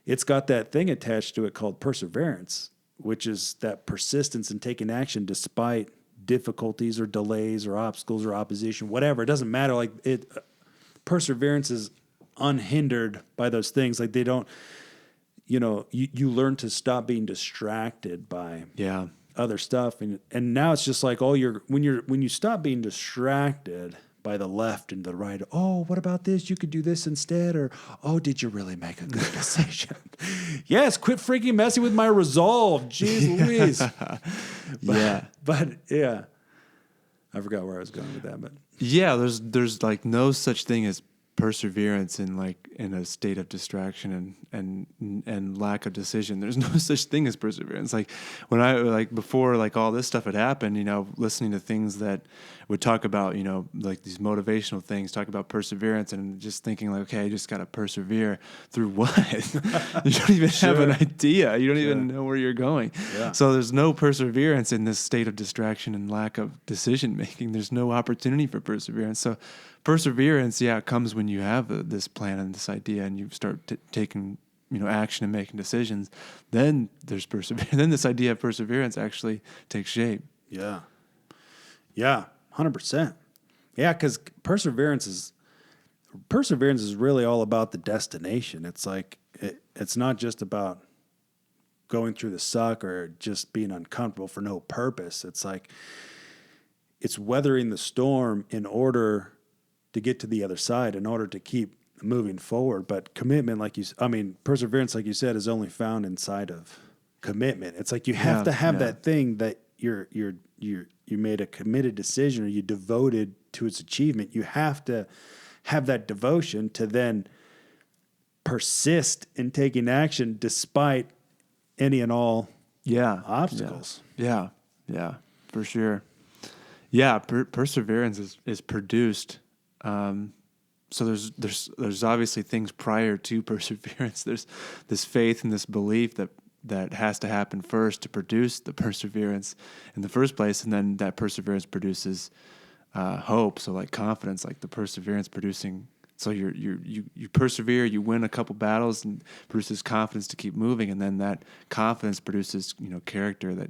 it's got that thing attached to it called perseverance, which is that persistence in taking action despite difficulties or delays or obstacles or opposition, whatever. It doesn't matter. Like perseverance is unhindered by those things. Like they don't, you learn to stop being distracted by other stuff. And now it's just like when you stop being distracted by the left and the right, oh, what about this? You could do this instead. Or, oh, did you really make a good decision? Yes, quit freaking messing with my resolve. Jeez Louise. But yeah, I forgot where I was going with that. But yeah, there's like no such thing as perseverance in a state of distraction and lack of decision. There's no such thing as perseverance. Like when I before all this stuff had happened, listening to things that would talk about, like these motivational things, talk about perseverance, and just thinking like, okay, I just got to persevere through what? You don't even have an idea. You don't even know where you're going. Yeah. So there's no perseverance in this state of distraction and lack of decision making. There's no opportunity for perseverance. So perseverance, comes when you have this plan and this idea, and you start taking action and making decisions. Then there's perseverance. Then this idea of perseverance actually takes shape. Yeah, 100%. Yeah, because perseverance perseverance is really all about the destination. It's like it's not just about going through the suck or just being uncomfortable for no purpose. It's like it's weathering the storm in order to get to the other side, in order to keep moving forward. But commitment, perseverance, like you said, is only found inside of commitment. It's like you have to have that thing that you made a committed decision, or you devoted to its achievement. You have to have that devotion to then persist in taking action despite any and all obstacles. Yeah, for sure. Yeah, perseverance is produced. So there's obviously things prior to perseverance. There's this faith and this belief that has to happen first to produce the perseverance in the first place, and then that perseverance produces hope. So like confidence, like the perseverance producing. So you persevere, you win a couple battles, and produces confidence to keep moving, and then that confidence produces character that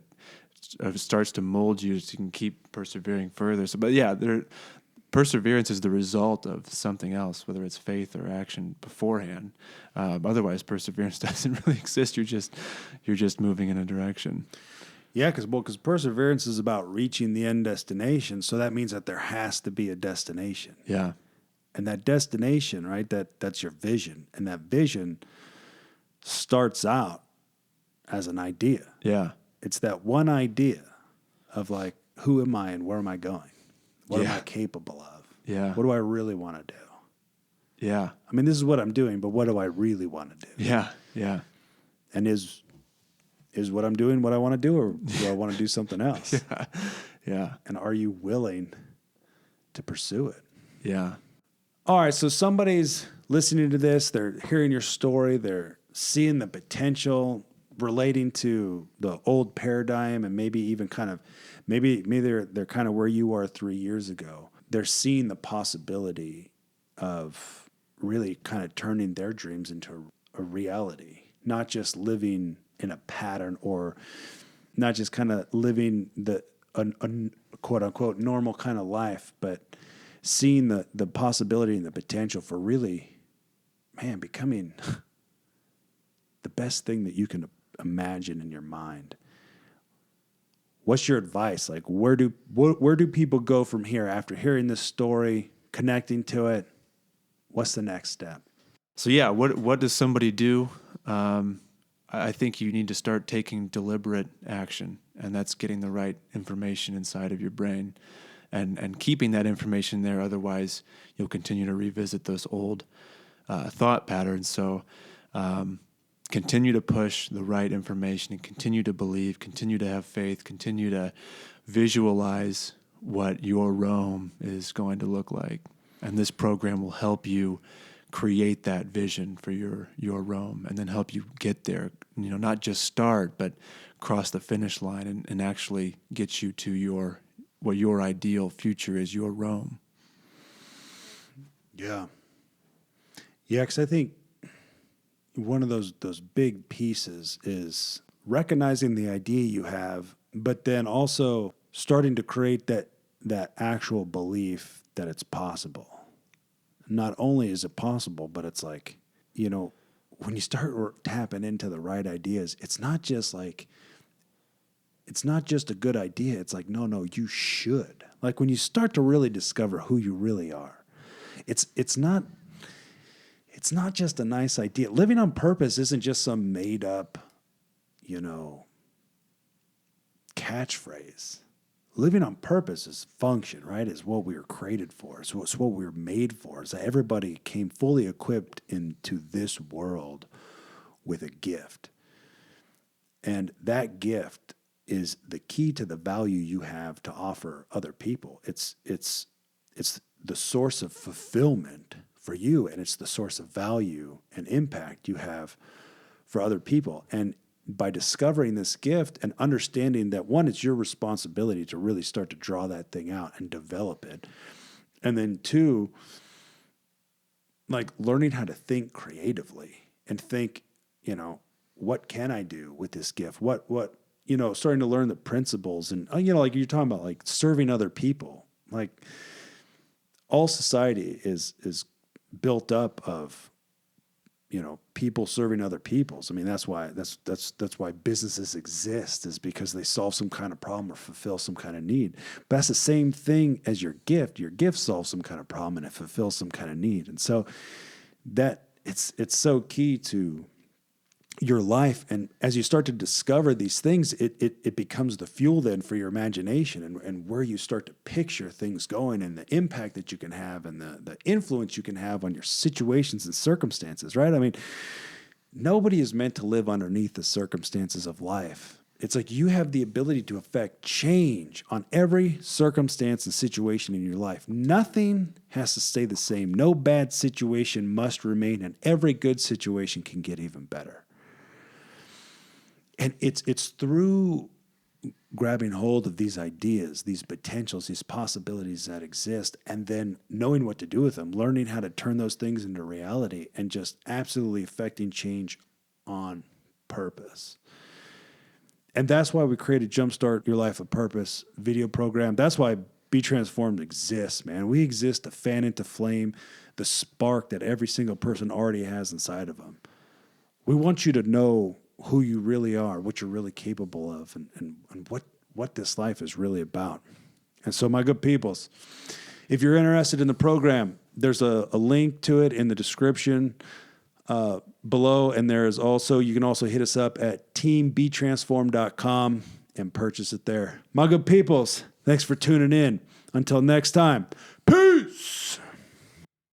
starts to mold you so you can keep persevering further. So, but yeah, perseverance is the result of something else, whether it's faith or action beforehand. Otherwise, perseverance doesn't really exist. You're just moving in a direction. Yeah, because perseverance is about reaching the end destination. So that means that there has to be a destination. Yeah. And that destination, right, that's your vision. And that vision starts out as an idea. Yeah. It's that one idea of like, who am I and where am I going? What am I capable of? Yeah. What do I really want to do? Yeah. I mean, this is what I'm doing, but what do I really want to do? Yeah. Yeah. And is what I'm doing what I want to do, or do I want to do something else? Yeah. And are you willing to pursue it? Yeah. All right, so somebody's listening to this, they're hearing your story, they're seeing the potential relating to the old paradigm, and maybe even maybe they're kind of where you are 3 years ago. They're seeing the possibility of really kind of turning their dreams into a reality, not just living in a pattern, or not just kind of living a quote unquote normal kind of life, but seeing the possibility and the potential for really, becoming the best thing that you can imagine in your mind. What's your advice? Like, where do people go from here after hearing this story, connecting to it? What's the next step? So yeah, what does somebody do? I think you need to start taking deliberate action, and that's getting the right information inside of your brain and keeping that information there. Otherwise, you'll continue to revisit those old thought patterns. So continue to push the right information and continue to believe, continue to have faith, continue to visualize what your Rome is going to look like. And this program will help you create that vision for your Rome, and then help you get there, not just start, but cross the finish line and actually get you to what your ideal future is, your Rome. Yeah. Yeah, because I think one of those big pieces is recognizing the idea you have, but then also starting to create that actual belief that it's possible. Not only is it possible, but it's like, when you start tapping into the right ideas, it's not just a good idea. It's like, no, you should. Like when you start to really discover who you really are, it's not just a nice idea. Living on purpose isn't just some made up, catchphrase. Living on purpose is function, right? Is what we were created for. It's what we were made for. Is that everybody came fully equipped into this world with a gift. And that gift is the key to the value you have to offer other people. It's the source of fulfillment for you, and it's the source of value and impact you have for other people. And by discovering this gift and understanding that, one, it's your responsibility to really start to draw that thing out and develop it. And then two, like learning how to think creatively and think, what can I do with this gift? What starting to learn the principles and, like you're talking about, like serving other people. Like all society is built up of, people serving other peoples. I mean, that's why businesses exist, is because they solve some kind of problem or fulfill some kind of need. But that's the same thing as your gift. Your gift solves some kind of problem and it fulfills some kind of need. And so that it's so key to your life. And as you start to discover these things, it becomes the fuel then for your imagination and where you start to picture things going and the impact that you can have and the influence you can have on your situations and circumstances, right? I mean, nobody is meant to live underneath the circumstances of life. It's like you have the ability to affect change on every circumstance and situation in your life. Nothing has to stay the same. No bad situation must remain, and every good situation can get even better. And it's through grabbing hold of these ideas, these potentials, these possibilities that exist, and then knowing what to do with them, learning how to turn those things into reality, and just absolutely affecting change on purpose. And that's why we created Jumpstart Your Life with Purpose video program. That's why Be Transformed exists, man. We exist to fan into flame the spark that every single person already has inside of them. We want you to know who you really are, what you're really capable of, and what this life is really about. And so, my good peoples, if you're interested in the program, there's a link to it in the description below, and there's also, you can also hit us up at teambetransform.com and purchase it there. My good peoples, thanks for tuning in. Until next time, peace!